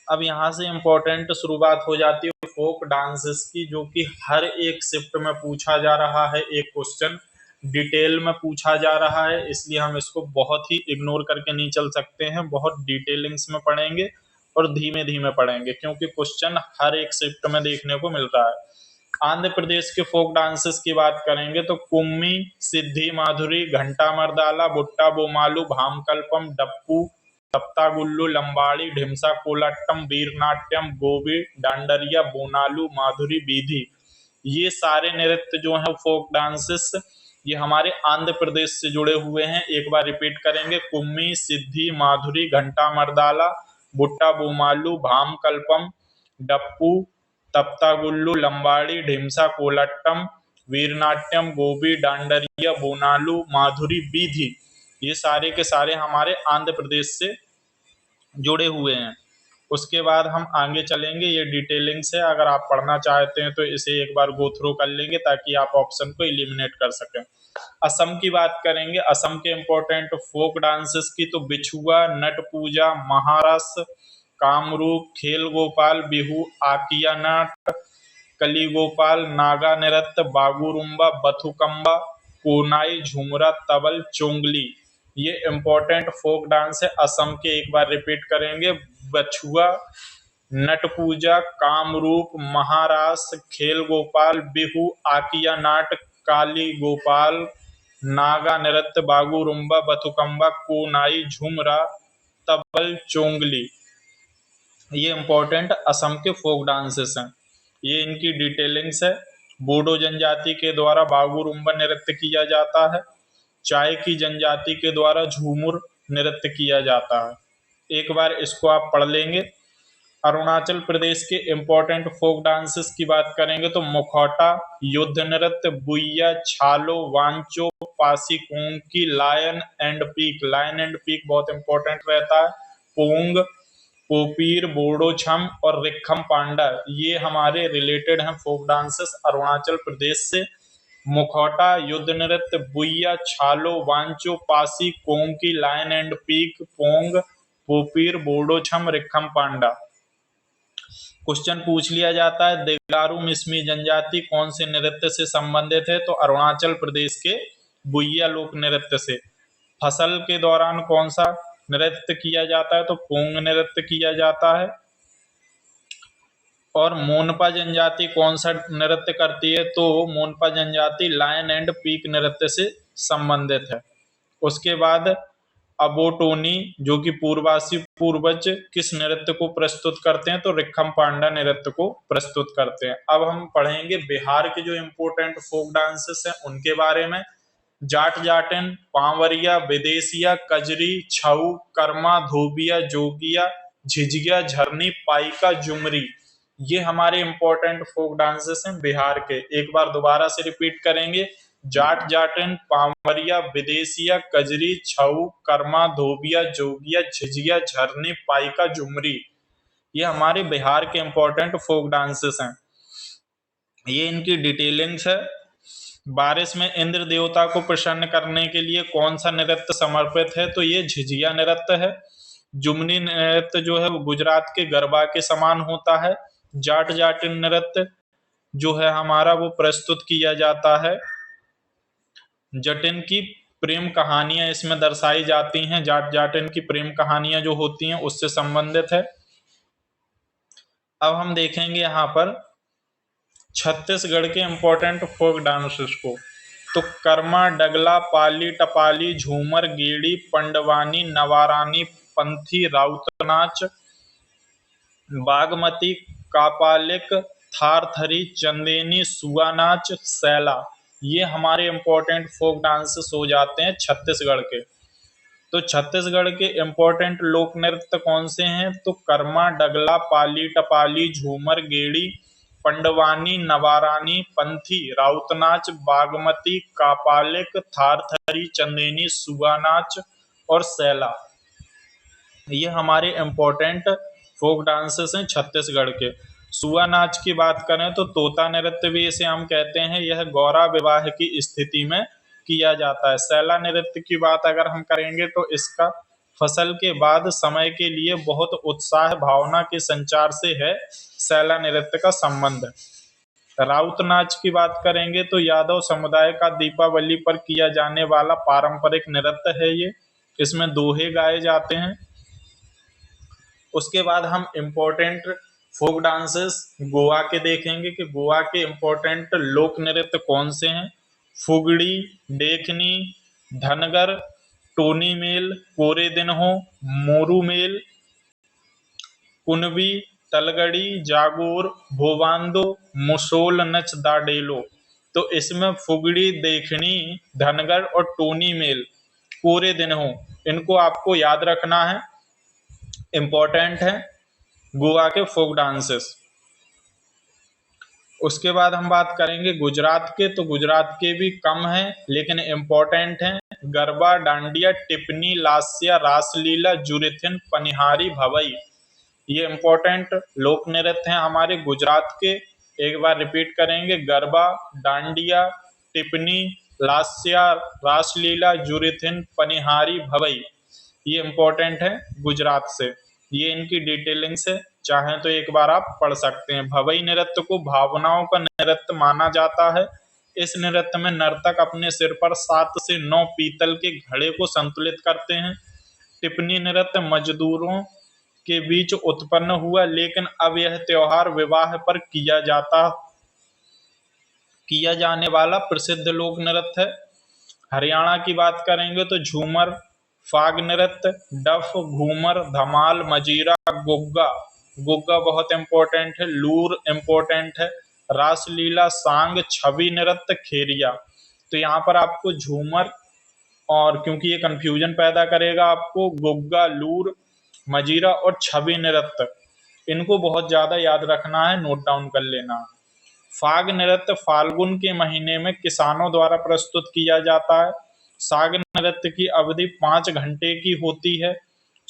अब यहाँ से इम्पोर्टेंट शुरुआत हो जाती है फोक डांसेस की, जो कि हर एक शिफ्ट में पूछा जा रहा है। एक क्वेश्चन डिटेल में पूछा जा रहा है, इसलिए हम इसको बहुत ही इग्नोर करके नहीं चल सकते हैं। बहुत डिटेलिंग्स में पढ़ेंगे और धीमे धीमे पढ़ेंगे क्योंकि क्वेश्चन हर एक शिफ्ट में देखने को मिल रहा है। आंध्र प्रदेश के फोक डांसेस की बात करेंगे तो कुम्मी, सिद्धि माधुरी, घंटा मर्दाला, बुट्टा बोमालू, भामकल्पम, डप्पू, तप्ता गुल्लू, लंबाड़ी, ढिमसा कोलाट्टम, वीरनाट्यम, गोबी, डांडरिया, बोनालू, माधुरी, बीधी, ये सारे नृत्य जो हैं फोक डांसेस, ये हमारे आंध्र प्रदेश से जुड़े हुए हैं। एक बार रिपीट करेंगे। कुम्मी, सिद्धि, माधुरी, घंटा मर्दाला, बुट्टा बोमालू, भामकल्पम, डप्पू, तप्ता गुल्लू, लंबाड़ी, ढिमसा कोलाट्टम, वीरनाट्यम, गोबी, डांडरिया, बोनालू, माधुरी, बीधी, ये सारे के सारे हमारे आंध्र प्रदेश से जुड़े हुए हैं। उसके बाद हम आगे चलेंगे। ये डिटेलिंग से अगर आप पढ़ना चाहते हैं तो इसे एक बार गो थ्रू कर लेंगे ताकि आप ऑप्शन को एलिमिनेट कर सकें। असम की बात करेंगे। असम के इम्पोर्टेंट फोक डांसेस की तो बिछुआ, नट पूजा, महारस, कामरूप, खेल गोपाल, बिहू, आकिया नाट, कली गोपाल, नागा नृत्य, बागुरुम्बा, बथुकम्बा, कोनाई, झुमरा, तबल, चोंगली, ये इम्पोर्टेंट फोक डांस है असम के। एक बार रिपीट करेंगे। बछुआ, नट पूजा, कामरूप, महारास, खेल गोपाल, बिहू, आकिया नाट, काली गोपाल, नागा नृत्य, बागुरुम्बा, बथुकम्बा, कोनाई, झुमरा, तबल, चोंगली, ये इम्पोर्टेंट असम के फोक डांसेस हैं। ये इनकी डिटेलिंग्स है। बोडो जनजाति के द्वारा बागुरुम्बा नृत्य किया जाता है। चाय की जनजाति के द्वारा झूमुर नृत्य किया जाता है। एक बार इसको आप पढ़ लेंगे। अरुणाचल प्रदेश के इम्पोर्टेंट फोक डांसेस की बात करेंगे तो मुखौटा, युद्ध नृत्य, Buiya, Chalo, Wancho, Pasi Kongki, lion and peak, lion and peak बहुत इंपॉर्टेंट रहता है। पोंग, पोपीर, बोडो छम और रिखम पांडा, ये हमारे रिलेटेड हैं फोक डांसेस अरुणाचल प्रदेश से। मुखौटा, युद्ध नृत्य, Buiya, Chalo, Wancho, Pasi Kongki, lion and peak, Pong, Popir, Bodo Chham, Rikham Panda. Question पूछ लिया जाता है देगारू मिसमी जनजाति कौन से नृत्य से संबंधित है? तो अरुणाचल प्रदेश के बुइया लोक नृत्य से। फसल के दौरान कौन सा नृत्य किया जाता है? तो पोंग नृत्य किया जाता है। और मोनपा जनजाति कौन सा नृत्य करती है? तो मोनपा जनजाति लायन एंड पीक नृत्य से संबंधित है। उसके बाद अबोटोनी जो कि पूर्वासी पूर्वज किस नृत्य को प्रस्तुत करते हैं? तो रिखम पांडा नृत्य को प्रस्तुत करते हैं। अब हम पढ़ेंगे बिहार के जो इम्पोर्टेंट फोक डांसेस हैं उनके बारे में। जाट जाटिन, पांवरिया, विदेशिया, कजरी, छऊ, कर्मा, धोबिया, जोगिया, झिझिया, झरनी, पाइका, जुमरी। ये हमारे इंपॉर्टेंट फोक डांसेस हैं बिहार के। एक बार दोबारा से रिपीट करेंगे। जाट जाटिन, पांवरिया, विदेशिया, कजरी, छऊ, कर्मा, धोबिया, जोगिया, झिझिया, झरनी, पाइका, जुमरी। ये हमारे बिहार के इंपॉर्टेंट फोक डांसेस हैं। ये इनकी डिटेलिंग्स है। बारिश में इंद्र देवता को प्रसन्न करने के लिए कौन सा नृत्य समर्पित है? तो ये झिझिया नृत्य है। जुमनी नृत्य जो है वो गुजरात के गरबा के समान होता है। जाट जाटिन नृत्य जो है हमारा वो प्रस्तुत किया जाता है। जटिन की प्रेम कहानियां इसमें दर्शाई जाती हैं। जाट जाटिन की प्रेम कहानियां जो होती हैं उससे संबंधित है। अब हम देखेंगे यहाँ पर छत्तीसगढ़ के इंपॉर्टेंट फोक डांसेस को। तो कर्मा, डगला, पाली, टपाली, झूमर, गेड़ी, पंडवानी, नवारानी, पंथी, राउतनाच, बागमती, कापालिक, थारथरी, चंदेनी, सुआनाच, सैला। ये हमारे इंपॉर्टेंट फोक डांसेस हो जाते हैं छत्तीसगढ़ के। तो छत्तीसगढ़ के इंपॉर्टेंट लोक नृत्य कौन से हैं? तो कर्मा, डगला, पाली, टपाली, झूमर, गेड़ी, पंडवानी, नवारानी, पंथी, राउतनाच, बागमती, कापालिक, थारथरी, चंदेनी, सुगानाच और सैला। ये हमारे इंपॉर्टेंट फोक डांसेस हैं छत्तीसगढ़ के। सुआ नाच की बात करें तो तोता नृत्य भी इसे हम कहते हैं। यह गौरा विवाह की स्थिति में किया जाता है। सैला नृत्य की बात अगर हम करेंगे तो इसका फसल के बाद समय के लिए बहुत उत्साह भावना के संचार से है सैला नृत्य का संबंध। राउत नाच की बात करेंगे तो यादव समुदाय का दीपावली पर किया जाने वाला पारंपरिक नृत्य है ये। इसमें दोहे गाए जाते हैं। उसके बाद हम इम्पोर्टेंट फोक डांसेस गोवा के देखेंगे कि गोवा के इम्पोर्टेंट लोक नृत्य कौन से हैं। फुगड़ी, देखनी, धनगर, टोनी मेल, कोरे दिन हो, मोरू मेल, कुनबी, तलगड़ी, जागोर, भोवांदो, मुसोल नच दाडेलो। तो इसमें फुगड़ी, देखनी, धनगर और टोनी मेल, कोरे दिन हो, इनको आपको याद रखना है, इम्पोर्टेंट है गोवा के फोक डांसेस। उसके बाद हम बात करेंगे गुजरात के। तो गुजरात के भी कम हैं लेकिन इम्पोर्टेंट हैं। गरबा, डांडिया, टिप्पणी, लास्या, रासलीला, जुरिथिन, पनिहारी, भवई। ये इम्पोर्टेंट लोक नृत्य हैं हमारे गुजरात के। एक बार रिपीट करेंगे। गरबा, डांडिया, टिप्पणी, लास्या, रासलीला, जुरिथिन, पनिहारी, भवई। ये इम्पोर्टेंट है गुजरात से। ये इनकी डिटेलिंग्स है, चाहें तो एक बार आप पढ़ सकते हैं। भवई नृत्य को भावनाओं का नृत्य माना जाता है। इस नृत्य में नर्तक अपने सिर पर 7 से 9 पीतल के घड़े को संतुलित करते हैं। टिप्पणी नृत्य मजदूरों के बीच उत्पन्न हुआ लेकिन अब यह त्योहार विवाह पर किया जाने वाला प्रसिद्ध लोक नृत्य है। हरियाणा की बात करेंगे तो झूमर, फाग नृत्य, डफ, घूमर, धमाल, मजीरा, गुग्गा। गुग्गा बहुत इंपॉर्टेंट है। लूर इंपॉर्टेंट है। रासलीला, सांग, छवि नृत्य, खेरिया। तो यहाँ पर आपको झूमर, और क्योंकि ये कंफ्यूजन पैदा करेगा आपको, गुग्गा, लूर, मजीरा और छवि नृत्य, इनको बहुत ज्यादा याद रखना है, नोट डाउन कर लेना। फाग नृत्य फाल्गुन के महीने में किसानों द्वारा प्रस्तुत किया जाता है। साग नृत्य की अवधि 5 घंटे की होती है।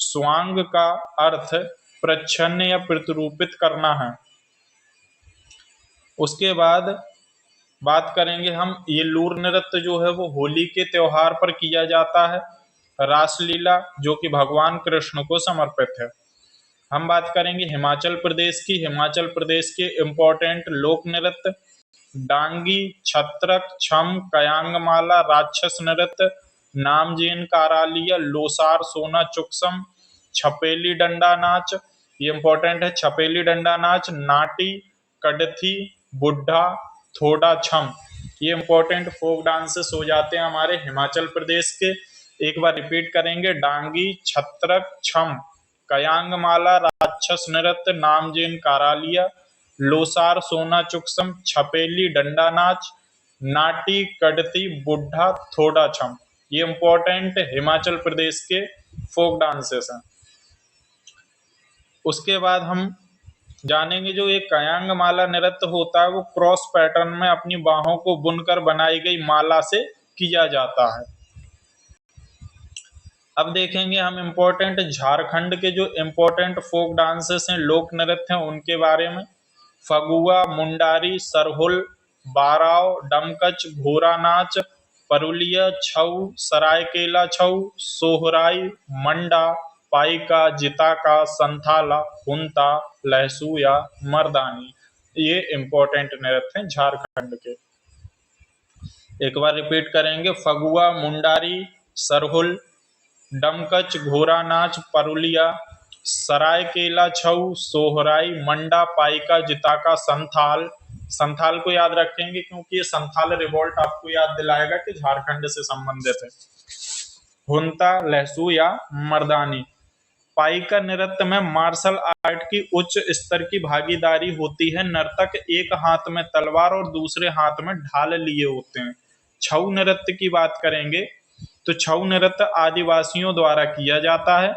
स्वांग का अर्थ प्रच्छन्न या प्रतिरूपित करना है। उसके बाद बात करेंगे हम, ये लूर नृत्य जो है वो होली के त्योहार पर किया जाता है। रासलीला जो कि भगवान कृष्ण को समर्पित है। हम बात करेंगे हिमाचल प्रदेश की। हिमाचल प्रदेश के इम्पोर्टेंट लोक नृत्य डांगी, छत्रक, छम, कयांगमाला, राक्षस नृत्य, नामजेन कारालिया, लोसार, सोना चुकसम, छपेली डंडा नाच। ये इंपॉर्टेंट है। छपेली डंडा नाच, नाटी, कड़थी, बुढ़ा, थोड़ा छम। ये इंपॉर्टेंट फोक डांसेस हो जाते हैं हमारे हिमाचल प्रदेश के। एक बार रिपीट करेंगे। डांगी, छत्रक, छम, कयांगमाला, राक्षस नृत्य, नामजेन कारालिया, लोसार, सोना चुकसम, छपेली डंडा नाच, नाटी कड़ती बुढ़ा थोड़ा छम। ये इंपॉर्टेंट हिमाचल प्रदेश के फोक डांसेस हैं। उसके बाद हम जानेंगे जो एक कयांग माला नृत्य होता है वो क्रॉस पैटर्न में अपनी बाहों को बुनकर बनाई गई माला से किया जाता है। अब देखेंगे हम इम्पोर्टेंट झारखंड के जो इम्पोर्टेंट फोक डांसेस हैं, लोक नृत्य हैं, उनके बारे में। फगुआ, मुंडारी, सरहुल, बाराव, डमकच, घोरा नाच, परुलिया, छऊ, सरायकेला छऊ, सोहराई, मंडा, पाइका, जिताका, संथाला, हुंता, लहसू या मर्दानी। ये इम्पोर्टेंट नृत्य हैं झारखंड के। एक बार रिपीट करेंगे। फगुआ, मुंडारी, सरहुल, डमकच, घोरा नाच, परुलिया, सरायकेला छऊ, सोहराई, मंडा, पाइका, जिताका, संथाल। संथाल को याद रखेंगे क्योंकि ये संथाल रिवोल्ट आपको याद दिलाएगा कि झारखंड से संबंधित है। हुंता, लहसू या मर्दानी। पाइका नृत्य में मार्शल आर्ट की उच्च स्तर की भागीदारी होती है। नर्तक एक हाथ में तलवार और दूसरे हाथ में ढाल लिए होते हैं। छऊ नृत्य की बात करेंगे तो छऊ नृत्य आदिवासियों द्वारा किया जाता है।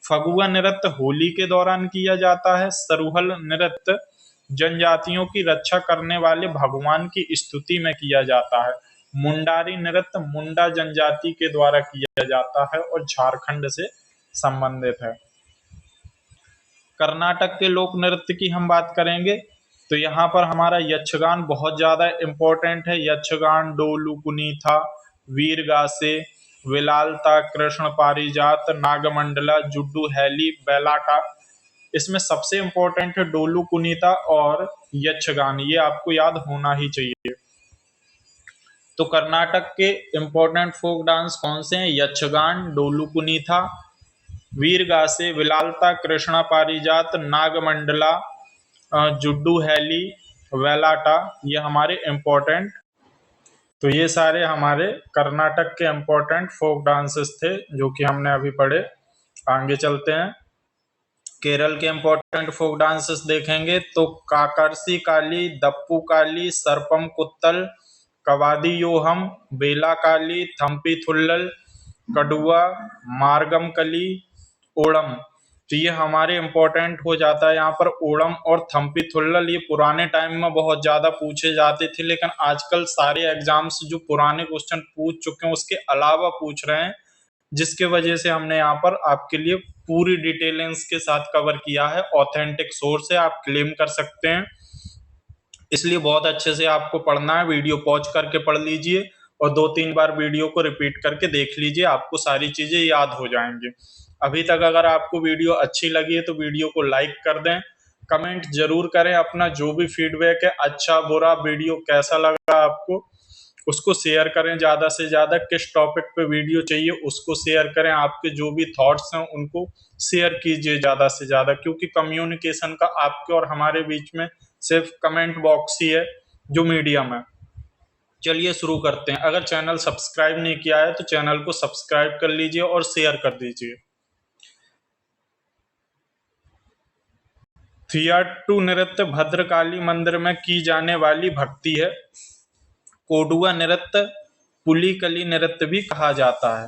फगुआ नृत्य होली के दौरान किया जाता है। सरुहल नृत्य जनजातियों की रक्षा करने वाले भगवान की स्तुति में किया जाता है। मुंडारी नृत्य मुंडा जनजाति के द्वारा किया जाता है और झारखंड से संबंधित है। कर्नाटक के लोक नृत्य की हम बात करेंगे तो यहाँ पर हमारा यक्षगान बहुत ज्यादा इम्पोर्टेंट है। यक्षगान, डोलू कुनीथा, वीरगासे, विलालता, कृष्ण पारिजात, नागमंडला, जुड्डू हैली, बेलाटा। इसमें सबसे इम्पोर्टेंट है डोलू कुनीता और यक्षगान, ये आपको याद होना ही चाहिए। तो कर्नाटक के इम्पोर्टेंट फोक डांस कौन से हैं? यक्षगान, डोलू कुनीथा, वीरगासे, विलालता, कृष्णा पारिजात, नागमंडला, जुड्डू हैली, वेलाटा। ये हमारे इम्पोर्टेंट, तो ये सारे हमारे कर्नाटक के इम्पोर्टेंट फोक डांसेस थे जो कि हमने अभी पढ़े। आगे चलते हैं। केरल के इम्पोर्टेंट फोक डांसेस देखेंगे तो काकरसी काली, दप्पू काली, सरपम कुत्तल, कवादी योहम, बेला काली, थम्पी थुल्लल, कड़ुआ, मारगम कली, ओणम। तो ये हमारे इम्पोर्टेंट हो जाता है यहाँ पर। ओणम और थम्पी थुल्लल ये पुराने टाइम में बहुत ज्यादा पूछे जाते थे, लेकिन आजकल सारे एग्जाम्स जो पुराने क्वेश्चन पूछ चुके हैं उसके अलावा पूछ रहे हैं, जिसके वजह से हमने यहाँ पर आपके लिए पूरी डिटेलिंग्स के साथ कवर किया है। ऑथेंटिक सोर्स है, आप क्लेम कर सकते हैं, इसलिए बहुत अच्छे से आपको पढ़ना है। वीडियो पॉज करके पढ़ लीजिए और 2-3 बार वीडियो को रिपीट करके देख लीजिए, आपको सारी चीजें याद हो जाएंगी। अभी तक अगर आपको वीडियो अच्छी लगी है तो वीडियो को लाइक कर दें, कमेंट जरूर करें अपना जो भी फीडबैक है, अच्छा बुरा, वीडियो कैसा लगा आपको, उसको शेयर करें ज्यादा से ज्यादा। किस टॉपिक पे वीडियो चाहिए उसको शेयर करें। आपके जो भी थॉट्स हैं उनको शेयर कीजिए ज्यादा से ज्यादा, क्योंकि कम्युनिकेशन का आपके और हमारे बीच में सिर्फ कमेंट बॉक्स ही है जो मीडियम है। चलिए शुरू करते हैं। अगर चैनल सब्सक्राइब नहीं किया है तो चैनल को सब्सक्राइब कर लीजिए और शेयर कर दीजिए। थियाट्टू नृत्य भद्रकाली मंदिर में की जाने वाली भक्ति है। कोडुआ नृत्य पुलिकली नृत्य भी कहा जाता है।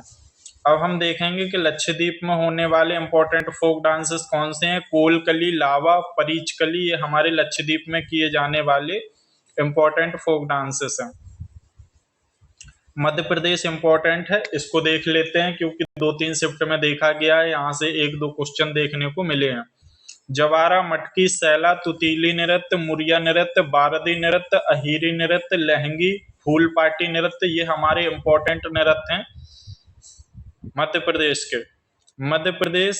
अब हम देखेंगे कि लक्षद्वीप में होने वाले इंपॉर्टेंट फोक डांसेस कौन से हैं। कोलकली, लावा, परीचकली, ये हमारे लक्षद्वीप में किए जाने वाले इंपॉर्टेंट फोक डांसेस हैं। मध्य प्रदेश इंपॉर्टेंट है, इसको देख लेते हैं क्योंकि 2-3 शिफ्ट में देखा गया है, यहाँ से 1-2 क्वेश्चन देखने को मिले हैं। जवारा, मटकी, सैला, तुतीली नृत्य, मुरिया नृत्य, बारदी नृत्य, अहीरी नृत्य, लहंगी, फूल पाटी नृत्य, ये हमारे इंपॉर्टेंट नृत्य हैं मध्य प्रदेश के। मध्य प्रदेश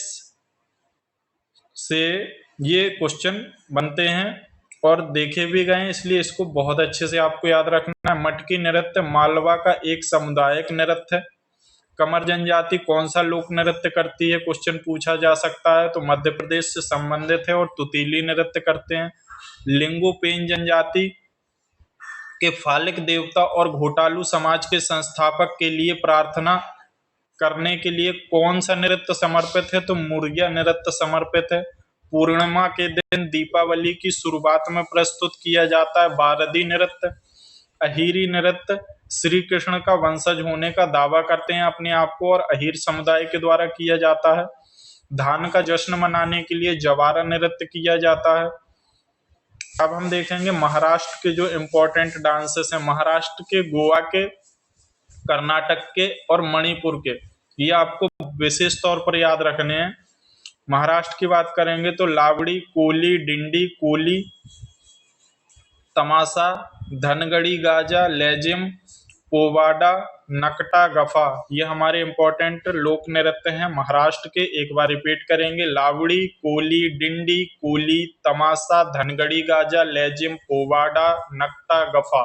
से ये क्वेश्चन बनते हैं और देखे भी गए, इसलिए इसको बहुत अच्छे से आपको याद रखना है। मटकी नृत्य मालवा का एक सामुदायिक नृत्य है। कमर जनजाति कौन सा लोक नृत्य करती है, क्वेश्चन पूछा जा सकता है, तो मध्य प्रदेश से संबंधित है और तुतीली नृत्य करते हैं। लिंगोपेन जनजाति के फालिक देवता और घोटालू समाज के संस्थापक के लिए प्रार्थना करने के लिए कौन सा नृत्य समर्पित है, तो मुर्गिया नृत्य समर्पित है। पूर्णिमा के दिन दीपावली की शुरुआत में प्रस्तुत किया जाता है बारदी नृत्य। अहीरी नृत्य श्री कृष्ण का वंशज होने का दावा करते हैं अपने आप को और अहीर समुदाय के द्वारा किया जाता है। धान का जश्न मनाने के लिए जवारा नृत्य किया जाता है। अब हम देखेंगे महाराष्ट्र के जो इम्पोर्टेंट डांसेस हैं, महाराष्ट्र के, गोवा के, कर्नाटक के और मणिपुर के, ये आपको विशेष तौर पर याद रखने हैं। महाराष्ट्र की बात करेंगे तो लावड़ी, कोली, डिंडी, कोली, तमाशा, धनगड़ी गाजा, लेजिम, पोवाडा, नकटा, गफा, ये हमारे इम्पोर्टेंट लोक नृत्य हैं महाराष्ट्र के। एक बार रिपीट करेंगे, लावड़ी, कोली, डिंडी, कोली, तमाशा, धनगड़ी गाजा, लेजिम, पोवाडा, नकटा, गफा।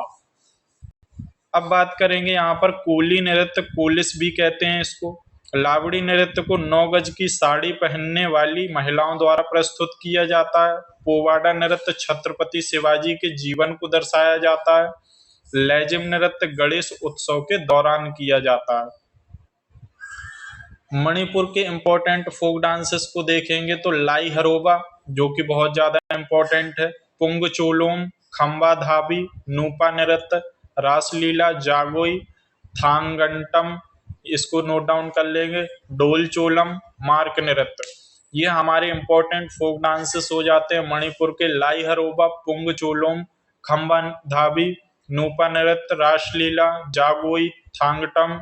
अब बात करेंगे यहाँ पर कोली नृत्य, कोलिस भी कहते हैं इसको। लावड़ी नृत्य को 9 गज की साड़ी पहनने वाली महिलाओं द्वारा प्रस्तुत किया जाता है। पोवाडा नृत्य छत्रपति शिवाजी के जीवन को दर्शाया जाता है। लेजिम नृत्य गणेश उत्सव के दौरान किया जाता है। मणिपुर के इम्पोर्टेंट फोक डांसेस को देखेंगे तो लाई हरोबा, जो कि बहुत ज्यादा इम्पोर्टेंट है, पुंग चोलोम, खम्बा धाबी, नूपा नृत्य, रासलीला, जागोई, थांगंटम, इसको नोट डाउन कर लेंगे, डोल चोलम, मार्क नृत्य। ये हमारे इम्पोर्टेंट फोक डांसेस हो जाते हैं मणिपुर के। लाई हरोबा, पुंग चोलोम, खम्बा धाबी, नूपा नृत्य, रासलीला, जागोई, थांगटम,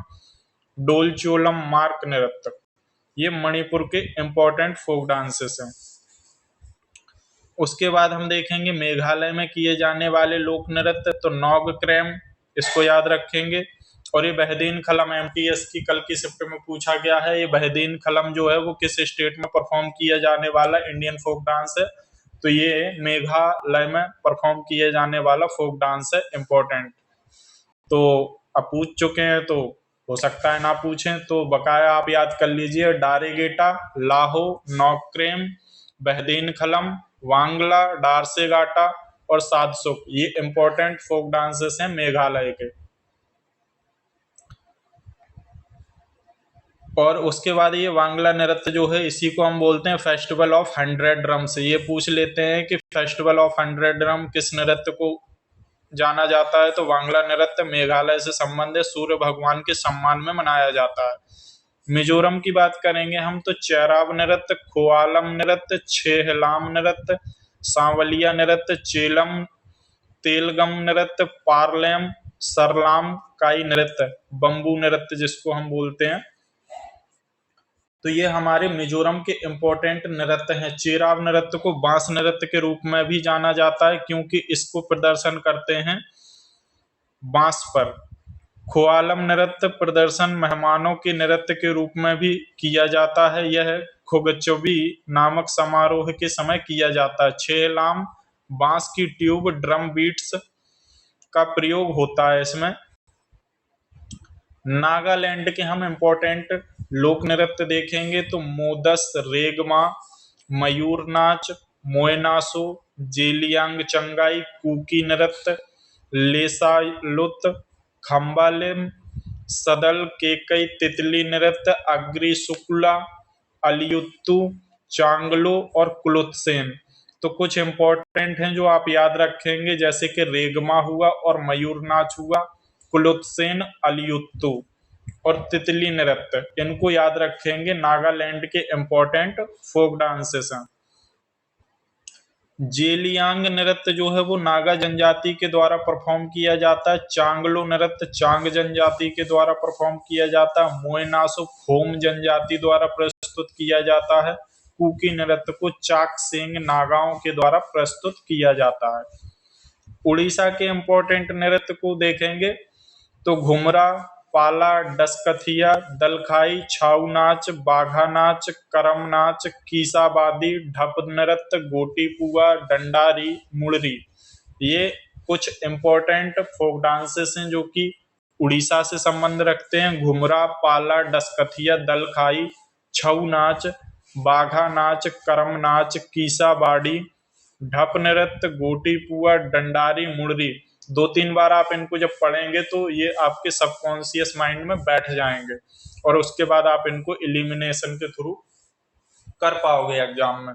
डोलचोलम, मार्क नृत्य, ये मणिपुर के इम्पोर्टेंट फोक डांसेस हैं। उसके बाद हम देखेंगे मेघालय में किए जाने वाले लोक नृत्य, तो नौग क्रैम, इसको याद रखेंगे। और ये बहदीन खलम, एमटीएस की कल की शिफ्ट में पूछा गया है, ये बहदीन खलम जो है वो किस स्टेट में परफॉर्म किया जाने वाला इंडियन फोक डांस है, तो ये मेघालय में परफॉर्म किए जाने वाला फोक डांस है, इम्पोर्टेंट। तो अब पूछ चुके हैं तो हो सकता है ना पूछें, तो बकाया आप याद कर लीजिए, डारेगेटा, लाहो, नौक्रेम, बहदीन खलम, वांगला, डारसेगाटा और सादसुक, ये इंपॉर्टेंट फोक डांसेस हैं मेघालय के। और उसके बाद ये वांगला नृत्य जो है, इसी को हम बोलते हैं फेस्टिवल ऑफ 100 ड्रम से। ये पूछ लेते हैं कि फेस्टिवल ऑफ 100 ड्रम किस नृत्य को जाना जाता है, तो वांगला नृत्य मेघालय से संबंधित सूर्य भगवान के सम्मान में मनाया जाता है। मिजोरम की बात करेंगे हम तो चेराव नृत्य, खोआलम नृत्य, छेहलाम नृत्य, सांवलिया नृत्य, चेलम, तेलगम नृत्य, पारलेम, सरलाम, काई नृत्य, बम्बू नृत्य जिसको हम बोलते हैं। तो ये हमारे मिजोरम के इम्पोर्टेंट नृत्य हैं। चेराव नृत्य को बांस नृत्य के रूप में भी जाना जाता है, क्योंकि इसको प्रदर्शन करते हैं बांस पर। खोआलम नृत्य प्रदर्शन मेहमानों के नृत्य के रूप में भी किया जाता है, यह खुगचबी नामक समारोह के समय किया जाता है। छेहलाम बांस की ट्यूब, ड्रम बीट्स का प्रयोग होता है इसमें। नागालैंड के हम इम्पोर्टेंट लोक नृत्य देखेंगे तो मोदस, रेगमा, मयूर नाच, मोयनासो, जेलियांग चंगाई, कुकी नृत्य, लेसालुत, खम्बालिम, सदल, केकई, तितली नृत्य, अग्री शुक्ला, अलियुत्तु, चांगलो और कुलुत्सेन। तो कुछ इम्पोर्टेंट हैं जो आप याद रखेंगे, जैसे कि रेगमा हुआ और मयूर नाच हुआ, कुलुत्सेन, अलियुत्तु और तितली नृत्य, इनको याद रखेंगे। नागालैंड के इम्पोर्टेंट फोक डांसेस हैं। जेलियांग नृत्य जो है वो नागा जनजाति के द्वारा परफॉर्म किया जाता है। चांगलो नृत्य चांग जनजाति के द्वारा परफॉर्म किया जाता है। मोयनासो फोम जनजाति द्वारा प्रस्तुत किया जाता है। कुकी नृत्य को चाकसेंग नागाओं के द्वारा प्रस्तुत किया जाता है। उड़ीसा के इम्पोर्टेंट नृत्य को देखेंगे तो घुमरा, पाला, डसकथिया, दलखाई, छाऊ नाच, बाघा नाच, करम नाच, कीसाबादी, ढप नृत्य, गोटी पुआ, डंडारी, मुड़री, ये कुछ इम्पोर्टेंट फोक डांसेस हैं जो कि उड़ीसा से संबंध रखते हैं। घुमरा, पाला, डसकथिया, दलखाई, छऊ नाच, बाघा नाच, करम नाच, कीसाबाड़ी, ढप नृत्य, गोटी पुआ, डंडारी, मुड़री। 2-3 बार आप इनको जब पढ़ेंगे तो ये आपके सबकॉन्शियस माइंड में बैठ जाएंगे और उसके बाद आप इनको एलिमिनेशन के थ्रू कर पाओगे एग्जाम में।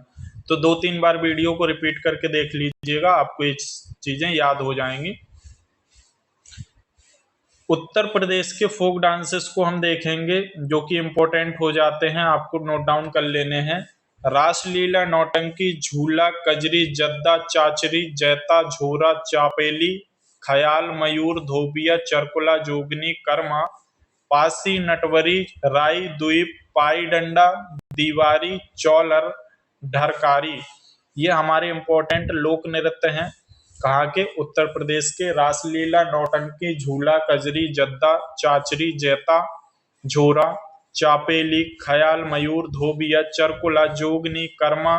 तो 2-3 बार वीडियो को रिपीट करके देख लीजिएगा, आपको ये चीजें याद हो जाएंगी। उत्तर प्रदेश के फोक डांसेस को हम देखेंगे जो कि इम्पोर्टेंट हो जाते हैं, आपको नोट डाउन कर लेने हैं। रासलीला, नौटंकी, झूला, कजरी, जद्दा, चाचरी, जैता, झोरा, चापेली, खयाल, मयूर, धोबिया, चरकुला, जोगनी, कर्मा, पासी, नटवरी, राई, द्वीप, पाई डंडा, दीवारी, चौलर, ढरकारी। ये हमारे इम्पोर्टेंट लोक नृत्य हैं। कहाँ के? उत्तर प्रदेश के। रासलीला, नौटंकी, झूला, कजरी, जद्दा, चाचरी, जैता, झोरा, चापेली, खयाल, मयूर, धोबिया, चरकुला, जोगनी, कर्मा,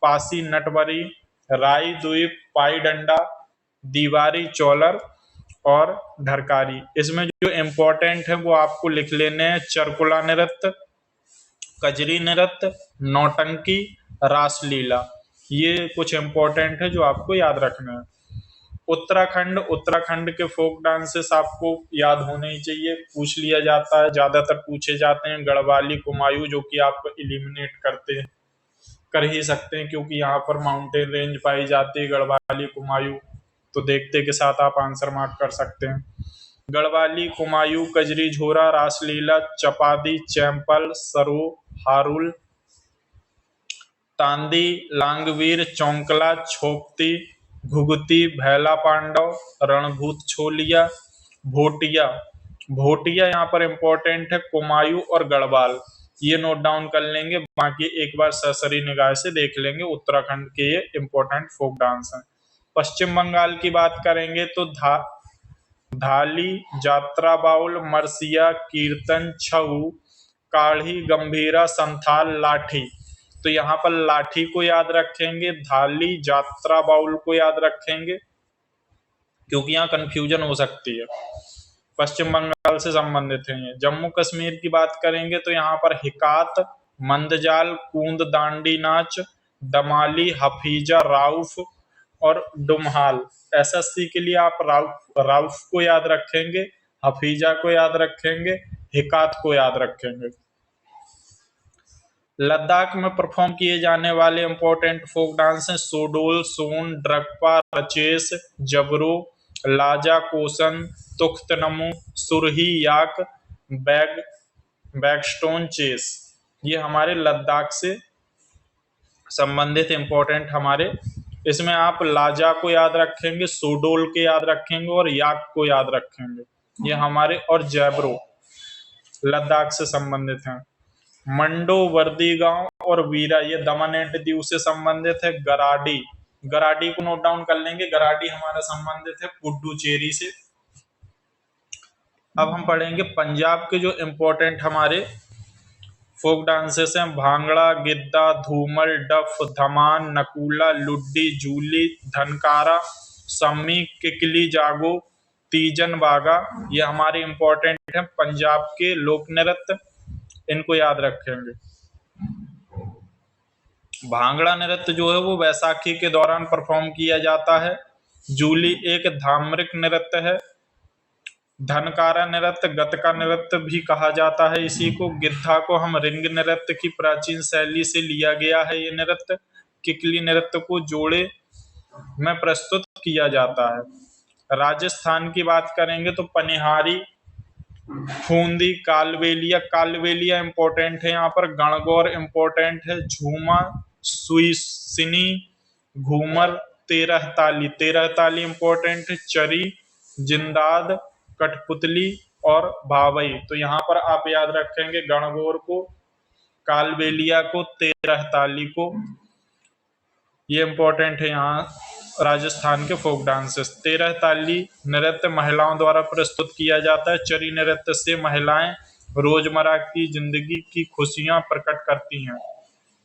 पासी, नटवरी, राई, द्वीप, पाई डंडा, दीवारी, चौलर और ढरकारी। इसमें जो इम्पोर्टेंट है वो आपको लिख लेने हैं। चरकुला नृत्य, कजरी नृत्य, नौटंकी, रासलीला, ये कुछ इम्पोर्टेंट है जो आपको याद रखना है। उत्तराखंड के फोक डांसेस आपको याद होने ही चाहिए, पूछ लिया जाता है, ज्यादातर पूछे जाते हैं। गढ़वाली, कुमायूं, जो कि आप एलिमिनेट कर ही सकते हैं क्योंकि यहाँ पर माउंटेन रेंज पाई जाती है। गढ़वाली, कुमायूं तो देखते के साथ आप आंसर मार्क कर सकते हैं। गढ़वाली, कुमायूं, कजरी, झोरा, रासलीला, चपादी, चैंपल, सरो, हारुल, तांदी, लांगवीर, चौंकला, छोपती, घुगती, भैला पांडव, रणभूत छोलिया, भोटिया। भोटिया यहाँ पर इंपॉर्टेंट है। कुमायूं और गढ़वाल, ये नोट डाउन कर लेंगे, बाकी एक बार सरसरी निगाह से देख लेंगे। उत्तराखंड के ये इंपॉर्टेंट फोक डांस हैं। पश्चिम बंगाल की बात करेंगे तो धाली, जात्रा बाउल, मरसिया, कीर्तन, छऊ, काढ़ी, गंभीरा, संथाल, लाठी। तो यहाँ पर लाठी को याद रखेंगे, धाली, जात्रा बाउल को याद रखेंगे क्योंकि यहाँ कंफ्यूजन हो सकती है। पश्चिम बंगाल से संबंधित है ये। जम्मू कश्मीर की बात करेंगे तो यहाँ पर हिकात, मंदजाल, कूंद, दांडी नाच, दमाली, हफीजा, राउफ और डुमहाल। एसएससी के लिए आप राउफ को याद रखेंगे, हफीजा को याद रखेंगे, हिकात को याद रखेंगे। लद्दाख में परफॉर्म किए जाने वाले इंपॉर्टेंट फोक डांस हैं सोडोल, सोन, ड्रगपा, रचेस, जबरो, लाजा, कोसन, तुख्तनमू, सुरही, याक, बैगस्टोन चेस। ये हमारे लद्दाख से संबंधित इंपॉर्टेंट हमारे। इसमें आप लाजा को याद रखेंगे, सोडोल के याद रखेंगे और याक को याद रखेंगे। ये हमारे, और जैबरो लद्दाख से संबंधित हैं। मंडो, वर्दीगांव और वीरा, ये दमन एंड दीव से संबंधित है। गराडी को नोट डाउन कर लेंगे। गराडी हमारा संबंधित है पुडुचेरी से। अब हम पढ़ेंगे पंजाब के जो इंपॉर्टेंट हमारे फोक डांसेस हैं। भांगड़ा, गिद्दा, धूमर, डफ, धमान, नकूला, लुड्डी, जूली, धनकारा, सम्मी, किकली, जागो, तीजन, बागा। ये हमारे इंपॉर्टेंट हैं पंजाब के लोक नृत्य, इनको याद रखेंगे। भांगड़ा नृत्य जो है वो बैसाखी के दौरान परफॉर्म किया जाता है। जूली एक धार्मिक नृत्य है। धनकारा नृत्य गतका नृत्य भी कहा जाता है इसी को। गिद्धा को हम रिंग नृत्य की प्राचीन शैली से लिया गया है ये नृत्य। किकली नृत्य को जोड़े में प्रस्तुत किया जाता है। राजस्थान की बात करेंगे तो पनिहारी, फूंदी, कालवेलिया इंपॉर्टेंट है यहाँ पर। गणगौर इंपॉर्टेंट है। झूमा, सुईसिनी, घूमर, तेरह ताली इंपॉर्टेंट है। चरी, जिंदाद, कठपुतली और भावई। तो यहाँ पर आप याद रखेंगे गणगौर को, कालबेलिया को, तेरह ताली को। ये इंपॉर्टेंट है यहाँ राजस्थान के फोक डांसेस। तेरह ताली नृत्य महिलाओं द्वारा प्रस्तुत किया जाता है। चरी नृत्य से महिलाएं रोजमर्रा की जिंदगी की खुशियां प्रकट करती हैं।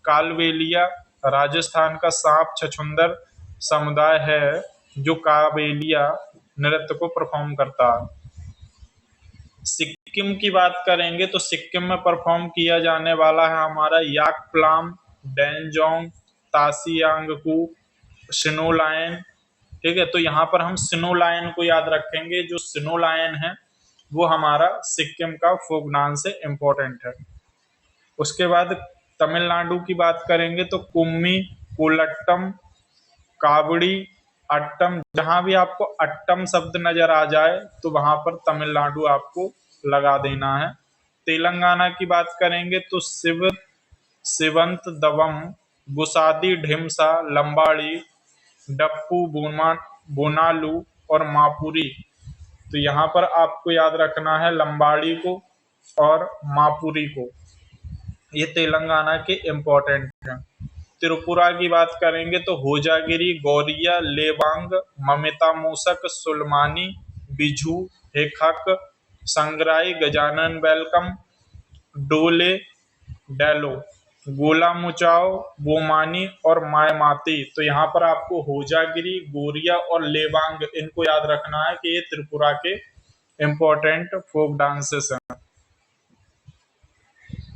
कालबेलिया राजस्थान का सांप छछूंदर समुदाय है जो कालबेलिया नृत्य को परफॉर्म करता है। सिक्किम की बात करेंगे तो सिक्किम में परफॉर्म किया जाने वाला है हमारा याक प्लाम, डेंजोंग, तासियांगकू, स्नो लायन। ठीक है, तो यहाँ पर हम स्नो लायन को याद रखेंगे। जो स्नो लायन है वो हमारा सिक्किम का फोक डांस है, इम्पोर्टेंट है। उसके बाद तमिलनाडु की बात करेंगे तो कुम्मी, कोलट्टम, कावड़ी, अट्टम, जहां भी आपको अट्टम शब्द नजर आ जाए तो वहां पर तमिलनाडु आपको लगा देना है। तेलंगाना की बात करेंगे तो शिवंत दवम, गुसादी, ढिमसा, लंबाड़ी, डप्पू, बोनालू और मापुरी। तो यहाँ पर आपको याद रखना है लंबाड़ी को और मापुरी को, ये तेलंगाना के इम्पोर्टेंट हैं। त्रिपुरा की बात करेंगे तो होजागिरी, गौरिया, लेबांग, ममिता मूसक, सुलमानी, बिझू, हेखक, संग्राई, गजानन वेलकम, डोले, डेलो, गोला मुचाओ, बोमानी और मायमाती। तो यहाँ पर आपको होजागिरी, गोरिया और लेबांग इनको याद रखना है कि ये त्रिपुरा के इम्पोर्टेंट फोक डांसेस हैं।